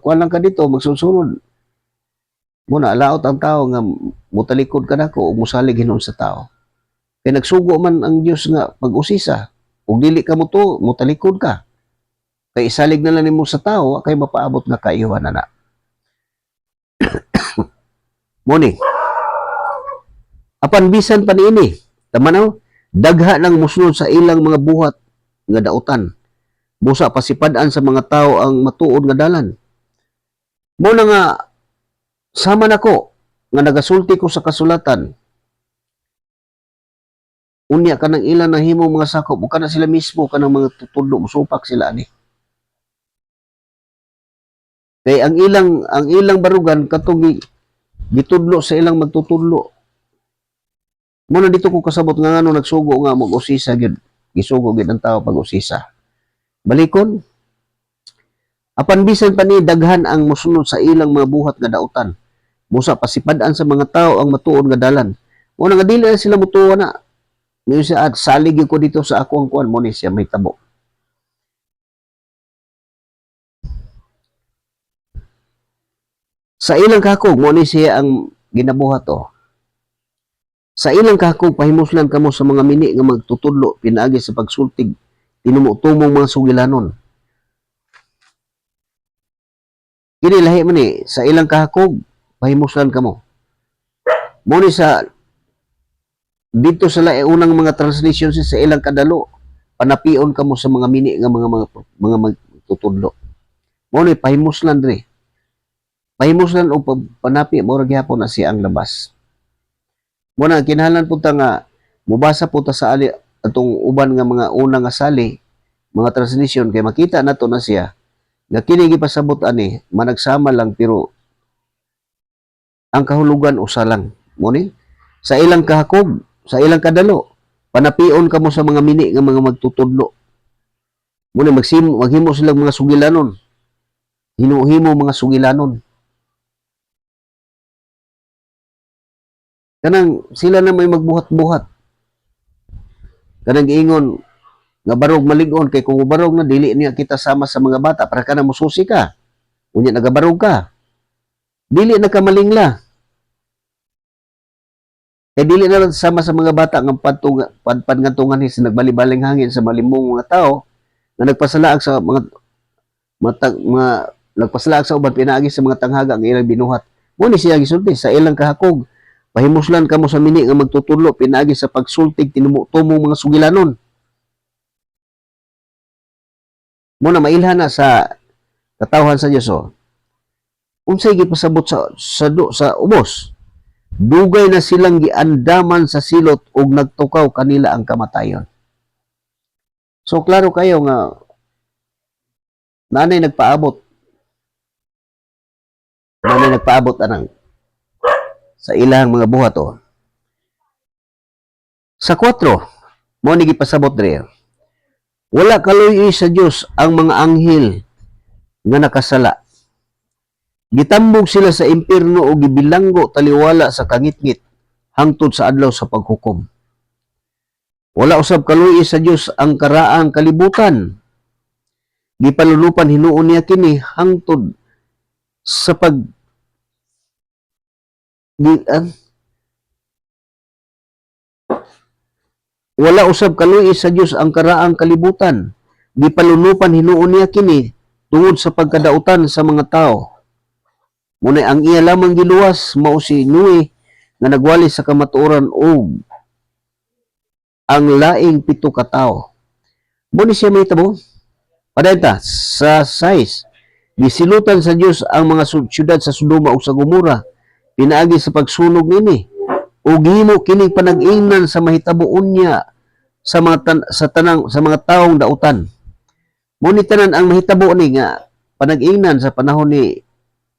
kuan lang ka dito, magsunod. Muna, alaot ang tao nga mutalikod ka nako o musalig hinon sa tao. Kaya nagsugo man ang Diyos nga pag-usisa. Kung dili ka mo to, mutalikod ka. Kaya isalig na lang mo sa tao, kaya mapaabot nga kaiwan na. Muni, apan bisan pa niini, tamanaw, dagha ng musunod sa ilang mga buhat nga dautan. busa pasipad-an sa mga tao ang matuod nga dalan. Mo na nga sama nako nga nagasulti ko sa kasulatan. Unya ka ng ilan na himo mga sakop o kana sila mismo kanang mga tutudlo musupak sila ani. Kay ang ilang barugan katong gitudlo sa ilang magtutudlo. Mo na dito ko kasabot nga ngano nagsugo nga mag-usisa gyud. Gisugo gyud ang tao pag usisa. Balikon, apan bisan pa ni daghan ang mosunod sa ilang mga buhat nga dautan. Busa pasipad-an sa mga tao ang matuod nga dalan. Mo nga dili na sila mutuwa na. Ngayon siya at salig ko dito sa ako ang kuan mo ni siya may tabo. Sa ilang kakog mo ni siya ang ginabuhat o. Sa ilang kakog pahimuslan kamo sa mga mini nga magtutudlo pinaagi sa pagsultig tinumutumong mga sugilanon. Kini lahi man ni sa ilang kakog pahimuslan kamo. Mo ni sa dito sa unang mga translation sa ilang kadalo panapion kamo sa mga mini nga mga magtutudlo. Mo ni pahimuslan diri. Pahimuslan o panapi mo ra gyapon na siya ang labas. Mo na kinahanglan punta nga mubasa po ta sa ali atong uban nga mga una nga sali, mga translation kay makita nato na siya nga kini gipasabot ani managsama lang pero ang kahulugan usa lang. Mo ni sa ilang kahakog, sa ilang kadalo, panapion kamo sa mga mini nga mga magtutudlo. Mo ni maghimo silang mga sugilanon. Himo mga sugilanon. Kanang sila na may magbuhat-buhat. Kanang giingon nga barog malig-on kay kung barog na dili niya kita sama sa mga bata para ka na mususi ka. Unya nagabarog ka. Dili na ka malingla. Kay dili na sama sa mga bata nga padpangantungan ni sa nagbalibaling hangin sa malimong mga tao nga nagpasalaag sa mga nagpasalaag sa uban pinaagi sa mga tanghaga ang ilang binuhat. Mo ni siya gisulti sa ilang kahakog. Pahimuslan kamo sa mini nga magtutudlo pinaagi sa pagsultig tinumutumong mga sugilanon. Mo na mailhan na sa katawhan sa Dios o. Unsay gipasabot sa ubos? Dugay na silang giandaman sa silot ug nagtukaw kanila ang kamatayon. So klaro kayo nga nanay nagpaabot anang sa ilang mga buhat o. Sa 4, mo ni gipasabot diri. Wala kaluy sa Dios ang mga anghel nga nakasala. Gitambog sila sa impierno o gibilanggo taliwala sa kangitngit hangtod sa adlaw sa paghukom. Wala usab kaluy sa Dios ang karaang kalibutan. Gipalulupan hinuon niya kini hangtod sa wala usab kaluy sa Dios ang karaang kalibutan. Gipalunupan hinuon niya kini tungod sa pagkadautan sa mga tao. Munay ang iya lamang giluwas mao si Noe nga nagwali sa kamatuoran og ang laing 7 ka tawo. Muni siya may tabo. Padayta sa 6, gisilutan sa Dios ang mga syudad sa Sodoma ug sa Gomora pinaagi sa pagsunog nini ug gihimo kining panag-ingnan sa mahitabuon niya sa mga taong dautan. Muni tanan ang mahitabo ni nga panag-ingnan sa panahon ni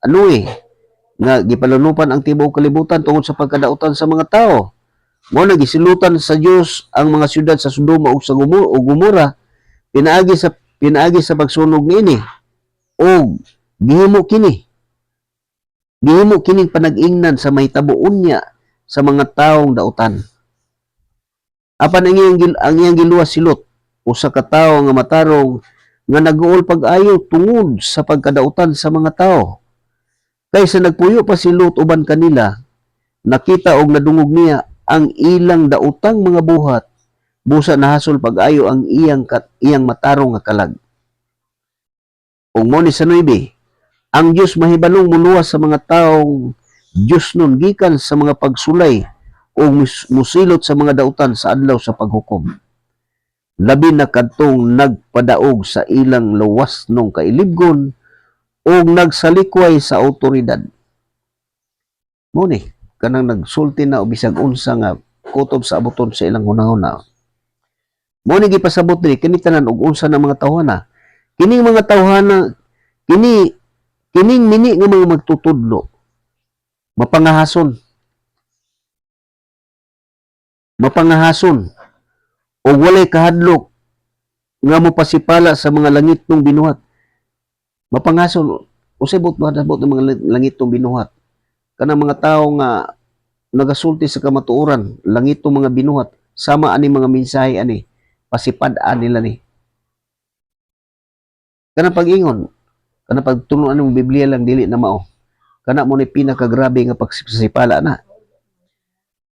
Noe nga gipalunupan ang tibuok kalibutan tungod sa pagkadautan sa mga tao. Mo na gisilutan sa Dios ang mga syudad sa Sodoma ug sa Gomora pinaagi sa pagsunog niini ug gihimo kining panag-ingnan sa mahitabuon niya sa mga taong dautan. Apan ang iyang giluwas si Lot, usa ka tawo nga matarong nga nag-uol pag-ayo tungod sa pagkadautan sa mga tao. Kaysa nagpuyo pa si Lot uban kanila, nakita og nadungog niya ang ilang dautang mga buhat, busa nahasol pag-ayo ang iyang matarong nga kalag. Ug mo ni sa 9, ang Dios mahibalong muluwas sa mga taong Dios nun gikan sa mga pagsulay o musilot sa mga dautan sa adlaw sa paghukom. labi na kadtong nagpadaog sa ilang luwas nung kailibgon o nagsalikway sa awtoridad. Mo ni kanang nagsulti na o bisag unsa nga kutob sa abuton sa ilang hunahuna. Mo ni gipasabot diri kini tanan og unsa na mga tawhana. Kining mga tawhana kining mini nga mga magtutudlo mapangahason o walay kahadlok nga mopasipala sa mga langit ng binuhat. Mapangahason usay bot ng mga langit ng binuhat. Kanang mga tawo nga nagasulti sa kamatuoran, langit ng mga binuhat, sama ani mga mensahe ani, pasipad-an nila ni. Kanang pag-ingon, kanang pagtunuan ng Biblia lang dili na mao. Kana mo ni pinakagrabe nga pagsipala na.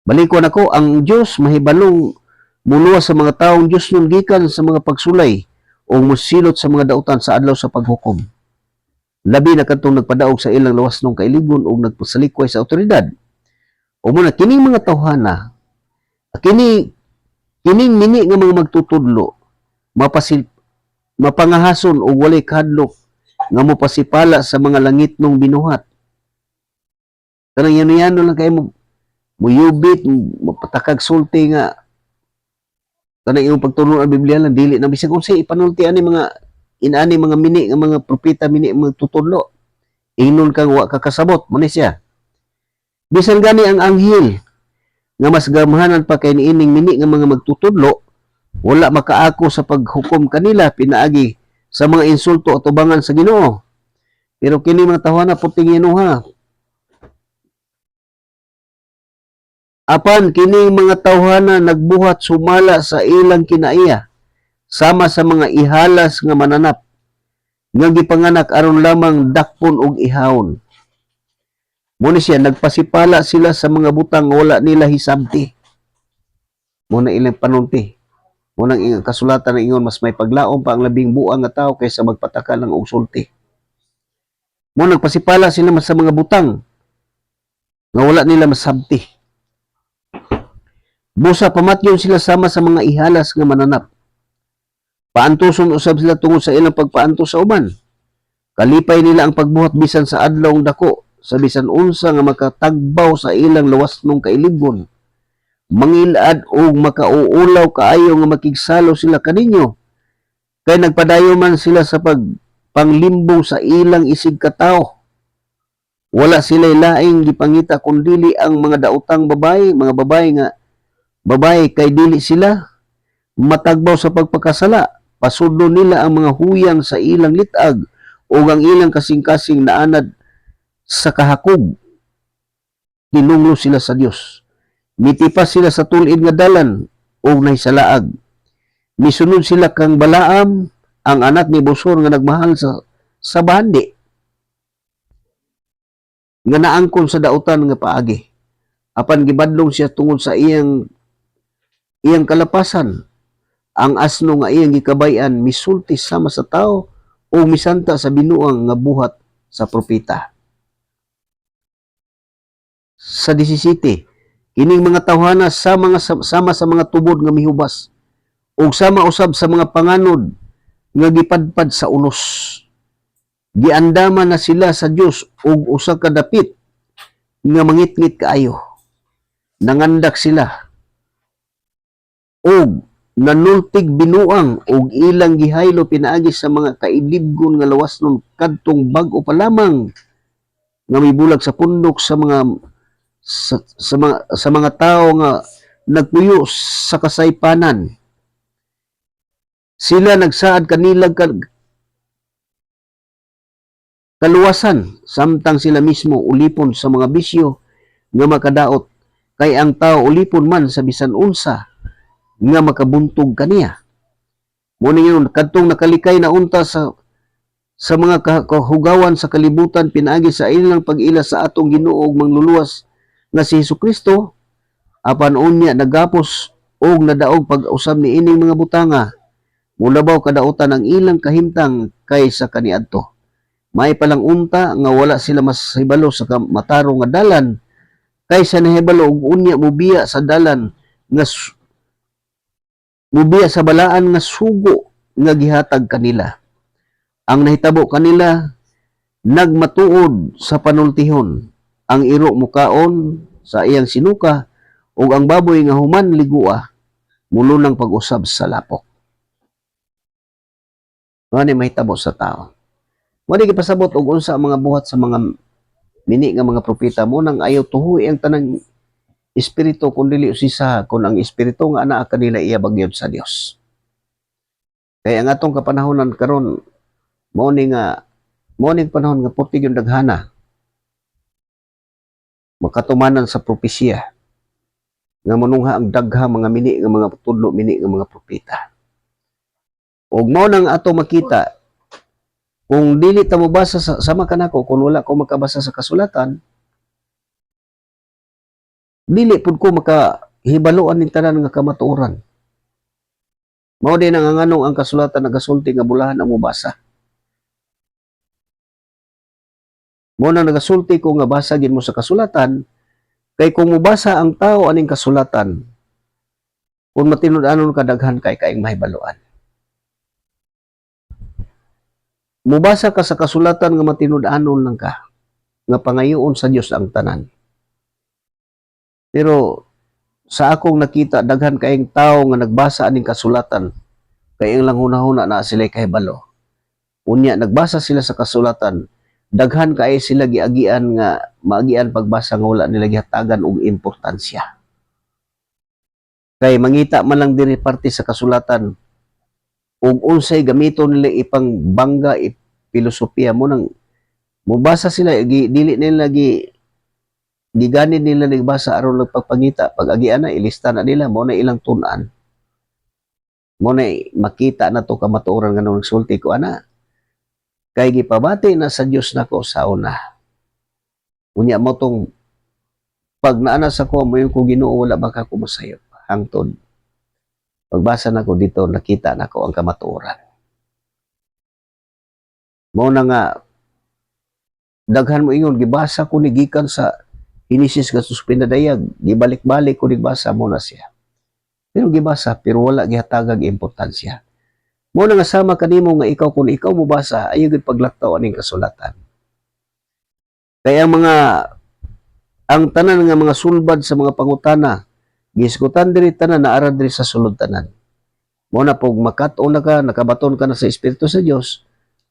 Balikon ako, ang Dios mahibalong muluwas sa mga taong Dios nun gikan sa mga pagsulay o musilot sa mga dautan sa adlaw sa paghukom. Labi na kadtong nagpadaog sa ilang lawas nung kailibgon o nagpasalikway sa awtoridad. O muna kining mga tawhana, kining mini nga mga magtutudlo, mapangahason o walay kahadlok nga mopasipala sa mga langit nung binuhat. Kanang yano-yano lang kayo muyubit, mapatakag sulti nga kanang iyong pagtunon ang Biblia lang dili na bisag unsay ipanulti ani mga inani mga mini nga mga propeta mini mga tutudlo. Ingnon kang wa kakasabot mo ni siya. Bisan gani ang anghel nga mas gamhanan pa kay niining mini nga mga magtutudlo, wala makaako sa paghukom kanila pinaagi sa mga insulto at tubangan sa Ginoo. Pero kini mga tawhana puting Ginuha. Apan kini mga tawhana nagbuhat sumala sa ilang kinaiya sama sa mga ihalas nga mananap nga gipanganak aron lamang dakpon og ihawon. Muna siya nagpasipala sila sa mga butang wala nila hisabti. Muna ilang panulti. Muna ang kasulatan na ingon mas may paglaom pa ang labing buang nga tao kaysa magpataka lang og sulti. Muna nagpasipala sila sa mga butang nga wala nila masabti. Busa pamatyon sila sama sa mga ihalas nga mananap. Paantuson usab sila tungod sa ilang pagpaantos sa uban. Kalipay nila ang pagbuhat bisan sa adlawng dako, sa bisan unsa nga makatagbaw sa ilang lawas nung kailibgon. Mangilad o makauulaw kaayo nga makigsalo sila kaninyo. Kay nagpadayo man sila sa pagpanglimbong sa ilang isig katao. Wala sila'y laing gipangita kundili ang mga daotang babae, mga babae kay dili sila matagbaw sa pagpakasala. Pasudlo nila ang mga huyang sa ilang litag o ang ilang kasing-kasing naanad sa kahakog. Dinunglo sila sa Dios. Mitipas sila sa tulid nga dalan o nahisalaag. Misunod sila kang Balaam, ang anak ni Bosor nga nagmahal sa bandi. Nga naangkon sa dautan nga paagi. Apan gibadlong siya tungod sa iyang kalapasan. Ang asno nga iyang gikabayan misulti sama sa tao o misanta sa binuang nga buhat sa propeta. Sa 17, kining mga tawhana sama sa mga tubod nga mihubas ug sama usab sa mga panganod nga gipadpad sa unos. Giandaman na sila sa Dios ug usa ka dapit nga mangitngit kaayo. Nangandak sila ug nanultig binuang og ilang gihaylo pinaagi sa mga kailibgon nga lawas nun kadtong bag-o pa lamang nga mibulag sa pundok sa mga tao nga nagpuyo sa kasaypanan. Sila nagsaad kanilang kaluwasan samtang sila mismo ulipon sa mga bisyo nga makadaot kay ang tao ulipon man sa bisan unsa nga makabuntog kaniya. Muna yun, kadtong nakalikay na unta sa mga kahugawan sa kalibutan pinaagi sa ilang pag-ila sa atong Ginoo ug mangluluwas nga si Hesukristo, apan unya nagapos og nadaog pag-usab ni ining mga butanga, mulabaw kadautan ang ilang kahimtang kaysa kaniadto. May palang unta nga wala sila mas hibalo sa matarong nga dalan kaysa nahibalo og unya mobiya sa dalan nga Mubiya sa balaan nga sugo nga gihatag kanila. Ang nahitabo kanila nagmatuod sa panultihon. Ang iro mukaon sa iyang sinuka ug ang baboy nga human ligua mulo ng pag-usab sa lapok. Ano mahitabo sa tao. Mo di gipasabot og unsa ang mga buhat sa mga mini nga mga propeta mo nang ayaw tuhoy ang tanang espiritu kun dili usisa kun ang espiritu nga anaa kanila iya bagyod sa Dios. Kaya ang atong kapanahonan karon mao ni panahon nga puti yung daghana makatumanan sa propesya nga manungha ang dagha mga mini nga mga tudlo mini nga mga propeta. Ug mao nang ato makita kung dili ta mobasa sa sama kanako kung wala ko makabasa sa kasulatan, dili pud ko makahibaloan ning tanan nga kamatuoran. Mao din ang nganong ang kasulatan nagasulti nga bulahan ang mobasa. Mo na nagasulti ko nga basa gid mo sa kasulatan kay kung mobasa ang tao aning kasulatan kung matinud-anon kadaghan kay kaing mahibaluan. Mobasa ka sa kasulatan nga matinud-anon lang ka nga pangayoon sa Dios ang tanan. Pero sa akong nakita daghan kaing tao nga nagbasa aning kasulatan kay ang lang hunahuna na sila kahibalo. Unya nagbasa sila sa kasulatan daghan kay sila giagian nga maagian pagbasa nga wala nila gihatagan og importansya. Kay mangita man lang diri parte sa kasulatan ug unsay gamiton nila ipang bangga filosofiya mo nang mubasa sila dili nila giganid nila nagbasa aron nagpagpangita pag agian na ilista na nila mo na ilang tun-an. Mo na makita na to kamatuoran nga nung sulti ko ana kay gipabati na sa Dios nako sa una. Unya mo tong pag naana sa ko mo yung ko Ginoo wala baka ko masayop hangtod. Pagbasa nako dito nakita nako ang kamatuoran. Mo na nga daghan mo ingon gibasa ko ni gikan sa Genesis nga pinadayag gibalik-balik ko basa mo na siya. Pero gibasa pero wala gihatagag importansya. Mo na nga sama kanimo nga ikaw kung ikaw mo basa ayo gid paglaktaw aning kasulatan. Kaya ang tanan nga mga sulbad sa mga pangutana gisgutan diri tanan naara diri sa sulod tanan. Mo na pog makat-on na ka nakabaton ka na sa espiritu sa Dios,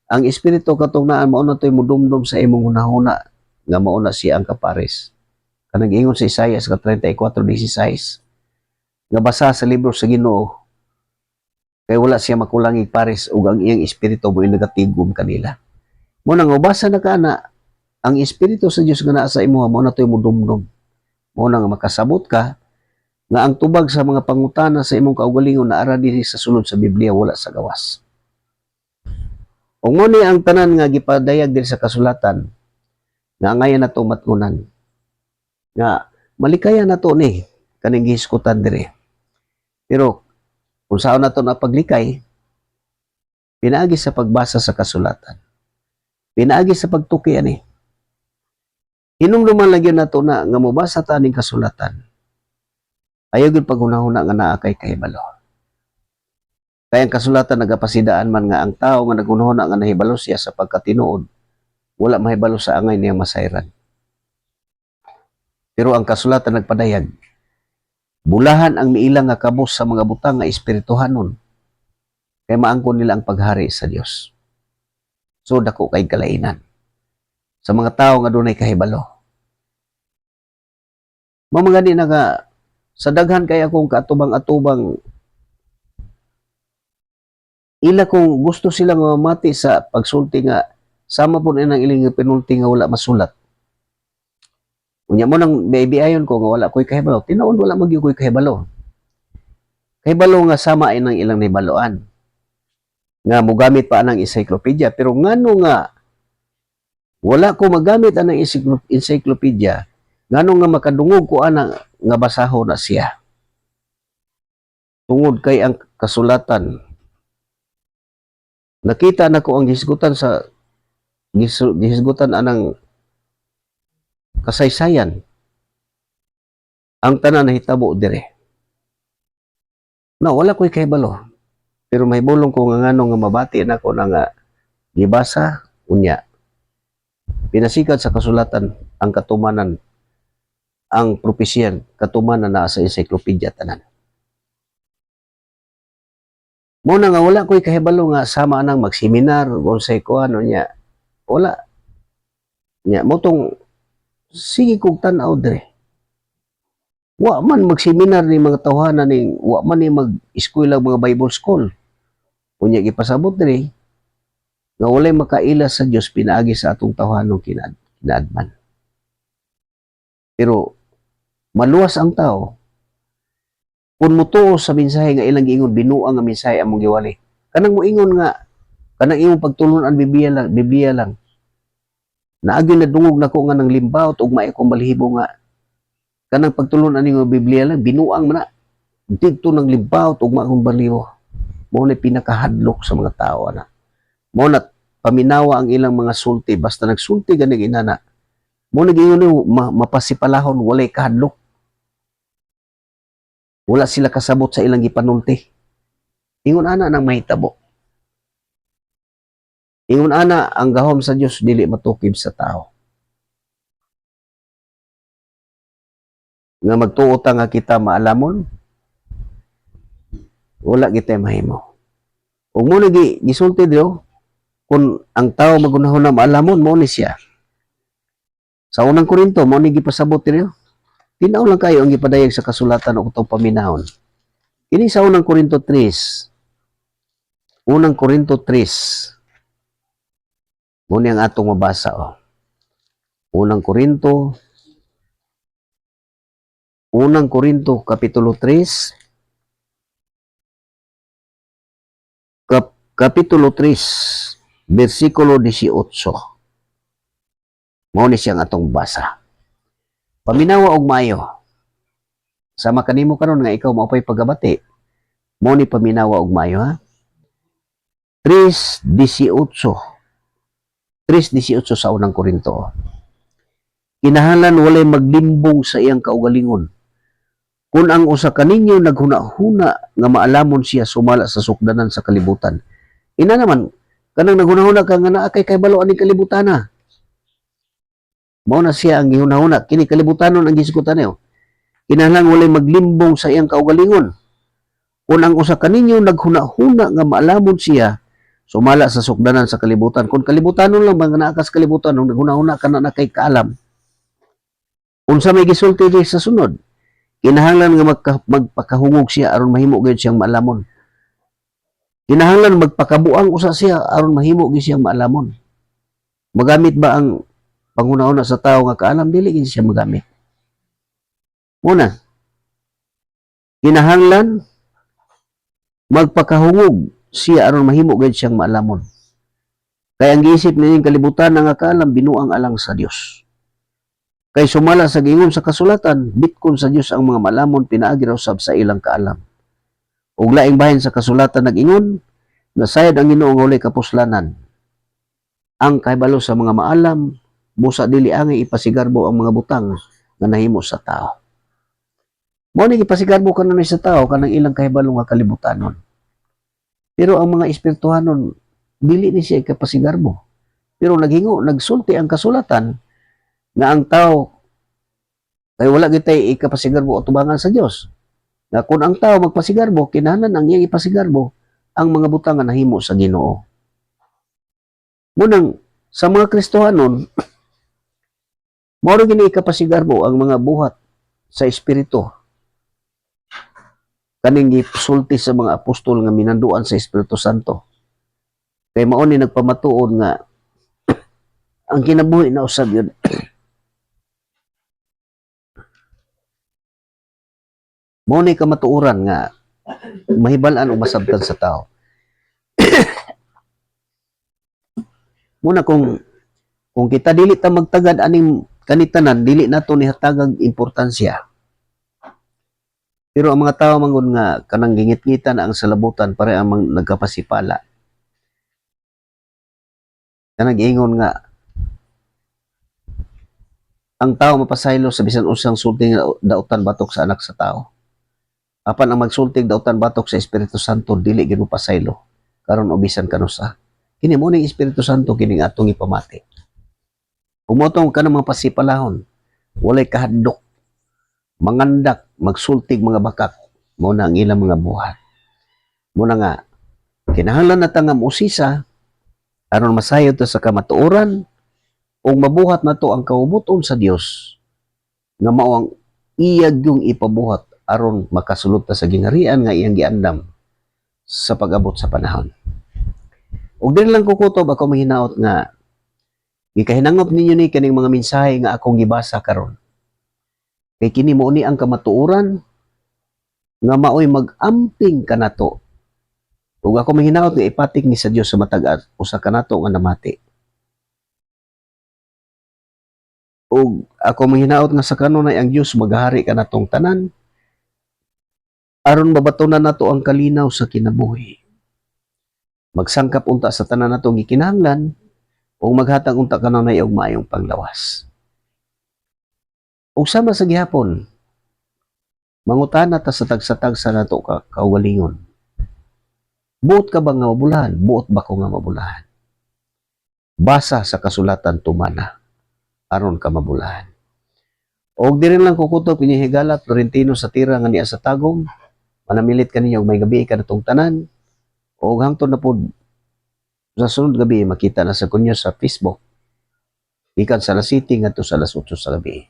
ang espiritu katong naan mao na toy mudumdum sa imong hunahuna nga mao na siya ang kapares. Kanang ingon sa Isaiah 34:16 nga basa sa libro sa Ginoo kay wala siya makulangi pares ug ang iyang espiritu mo'y nagatigom kanila. Mo nang ubasa na kana ang espiritu sa Dios nga naa sa imo mao na toy mudumdum. Mo nang makasabot ka nga ang tubag sa mga pangutana sa imong kaugalingon naara diri sa sulod sa Biblia wala sa gawas. Ug mo ni ang tanan nga gipadayag diri sa kasulatan nga angayan nato matngunan nga malikaya nato ni kaning gihiskutan diri. Pero kung saan nato na paglikay, pinaagi sa pagbasa sa kasulatan. Pinaagi sa pagtuki ani. Hinumduman lang yun nato na nga mobasa ta ning kasulatan. Ayaw gyud paghunahuna nga naa kay kahibalo. Kaya ang kasulatan nagapasidaan man nga ang tao nga naghunahuna nga nahibalo siya sa pagkatinuod, wala mahibalo sa angay niya masayran. Pero ang kasulatan nagpadayag, bulahan ang miilang nga kabus sa mga butang nga espirituhanon kay maangkon nila ang paghari sa Dios. So dako kay kalainan sa mga tao nga dunay kahibalo. Mamangani na nga sa daghan kay akong kaatubang-atubang ila kung gusto sila nga mamati sa pagsulti nga sama po nang iling pinulti nga wala masulat. Unya mo nang biayon ko nga wala ko'y kahibalo. Tinuod wala magyo ko'y kahibalo. Kahibalo nga sama ay nang ilang nahibaloan. Nga mogamit pa anang encyclopedia. Pero ngano nga wala ko magamit anang encyclopedia, ngano nga makadungog ko anang nga basaho na siya. Tungod kay ang kasulatan. Nakita na ko ang gihisgutan anang kasaysayan ang tanan nahitabo dire. Na wala ko'y kahibalo. Pero may bulong ko nga ngano nga mabati na ko na nga gibasa unya. Pinasikat sa kasulatan ang katumanan, ang propesyan, katumanan na sa encyclopedia tanan. Muna nga wala ko'y kahibalo nga sama nang magseminar unsay kuan unya. Wala nya motong sige kog tan-aw dire. Wa man magseminar ni mga tawhanan ni wa man ni mag-eskwela mga Bible school. Unya gipasabot dire nga walay makaila sa Dios pinaagi sa atong tawhanon kinaadman. Pero maluwas ang tao kung mutuo sa mensahe nga ilang giingon binuang nga mensahe among giwali. Kanang moingon nga kanang imong pagtulon Biblia lang. Naagi na dungog nako nga nang limbawt ug may akong balahibo nga kanang pagtulon ani nga Biblia lang binuang man na didto nang limbawt ug may akong balahibo. Mao na pinakahadlok sa mga tao ana. Mao na paminawa ang ilang mga sulti basta nagsulti gani inana. Mao na giingon mapasipalahon walay kahadlok. Wala sila kasabot sa ilang gipanulti. Ingon ana nang mahitabo. Ingon ana ang gahom sa Dios dili matukib sa tao. Nga magtuo ta nga kita maalamon, wala kita mahimo. Ug mo nagi gisulti diyo kung ang tao magunahon na maalamon mo ni siya. Sa unang Korinto mo ni gipasabot diyo. Tinaw lang kayo ang gipadayag sa kasulatan o itong paminahon. Ini sa unang Korinto 3. Unang Korinto 3. Muna ang atong mabasa. Oh. Unang Korinto Kapitulo 3. Kapitulo 3. Versikulo 18. Muna siyang atong basa. Paminawa og maayo. Sama kanimo karon nga ikaw maupay pagabati. Mo ni paminawa og maayo ha. 3:18 sa unang Korinto. Kinahanglan walay maglimbong sa iyang kaugalingon. Kung ang usa kaninyo naghuna-huna nga maalamon siya sumala sa sukdanan sa kalibutan. Ina naman kanang naghuna-huna ka nga naa kay kahibalo ani kalibutan na. Mao na siya ang gihuna-huna kini kalibutanon ang gisgutan niyo. Kinahanglan walay maglimbong sa iyang kaugalingon. Kung ang usa kaninyo naghuna-huna nga maalamon siya sumala sa sukdanan sa kalibutan. Kung kalibutanon lang bang naakas kalibutan nung naghuna-huna ka na kay kaalam. Unsa may gisulti di sa sunod? Kinahanglan nga magpakahungog siya aron mahimo gyud siyang maalamon. Kinahanglan magpakabuang usa siya aron mahimo gyud siyang maalamon. Magamit ba ang panghuna-huna sa tao nga kaalam dili gyud siya magamit. Muna, kinahanglan magpakahungog siya aron mahimo gyud siyang maalamon. Kay ang giisip nining kalibutan nga kaalam binuang alang sa Dios. Kay sumala sa giingon sa kasulatan, bitkon sa Dios ang mga maalamon pinaagi raw sab sa ilang kaalam. Ug laing bahin sa kasulatan nag-ingon, nasayad ang Ginoo nga walay kapuslanan. Ang kahibalo sa mga maalam, busa dili angay ipasigarbo ang mga butang nga nahimo sa tao. Mao ni ipasigarbo kanon sa tao kanang ilang kahibalo nga kalibutanon. Pero ang mga espirituhanon dili ni siya ikapasigarbo. Pero nagsulti ang kasulatan nga ang tao kay wala gitay ikapasigarbo o tubangan sa Dios. Na kung ang tao magpasigarbo, kinahanglan ang iyang ipasigarbo ang mga butang nga nahimo sa Ginoo. Munang sa mga Kristohanon, mao gini ikapasigarbo ang mga buhat sa espiritu. Kaning gisulti sa mga apostol nga minanduan sa Espiritu Santo. Kay mao ni nagpamatuod nga ang kinabuhi na usab yun. Mao ni kamatuoran nga mahibal-an o masabtan sa tao. Muna kung kita dili ta magtagad aning kanitanan, dili nato ni hatagag importansya. Pero ang mga tao mangon nga kanang gingit-ngitan ang salabutan pare ang nagkapasipala. Kanang giingon nga ang tao mapasaylo sa bisan usang sulti nga dautan batok sa anak sa tao. Apan ang magsultig dautan batok sa Espiritu Santo dili gyud mo pasaylo karon ubisan kanusa. Kini mo ning Espiritu Santo kining atong ipamati. Umotong ka ng mga pasipalahon, walay kahadlok, mangandak, magsultig mga bakak, mo na ang ilang mga buhat. Mo na nga, kinahanglan na tanga musisa, aron masayod ta sa kamatuoran, o mabuhat na to ang kaubuton sa Dios, nga mao ang iyag yung ipabuhat, aron makasulot ta sa gingharian nga iyang giandam sa pag-abot sa panahon. Ug din lang kukutob ako mahinaot nga gikahinangop ninyo ni kaning mga mensahe nga akong gibasa karon. Kay kini mo ni ang kamatuoran nga maoy mag-amping kanato. Ug ako mahinaot nga ipatik ni sa Dios sa matag usa kanato nga namati. Ug ako mahinaot nga sa kanunay ang Dios maghari kanatong tanan aron mabatunan nato ang kalinaw sa kinabuhi. Magsangkap unta sa tanan natong gikinahanglan o maghatag unta kanunay og maayong panglawas. Ug sama sa gihapon, mangutana ta sa tagsatag sa nato ka kaugalingon. Buot ka ba nga mabulahan? Buot ba ko nga mabulahan? Basa sa kasulatan tumana aron ka mabulahan. Og diri lang kukutok pinihigala Florentino sa tira nga niya sa tagom, manamilit kaninyo og may gabi kanatong tanan. Og hangtod na pod sa sunod gabi makita na sa kunyo sa Facebook. Ikan sa alas 7 ngadto sa alas 8 sa gabi.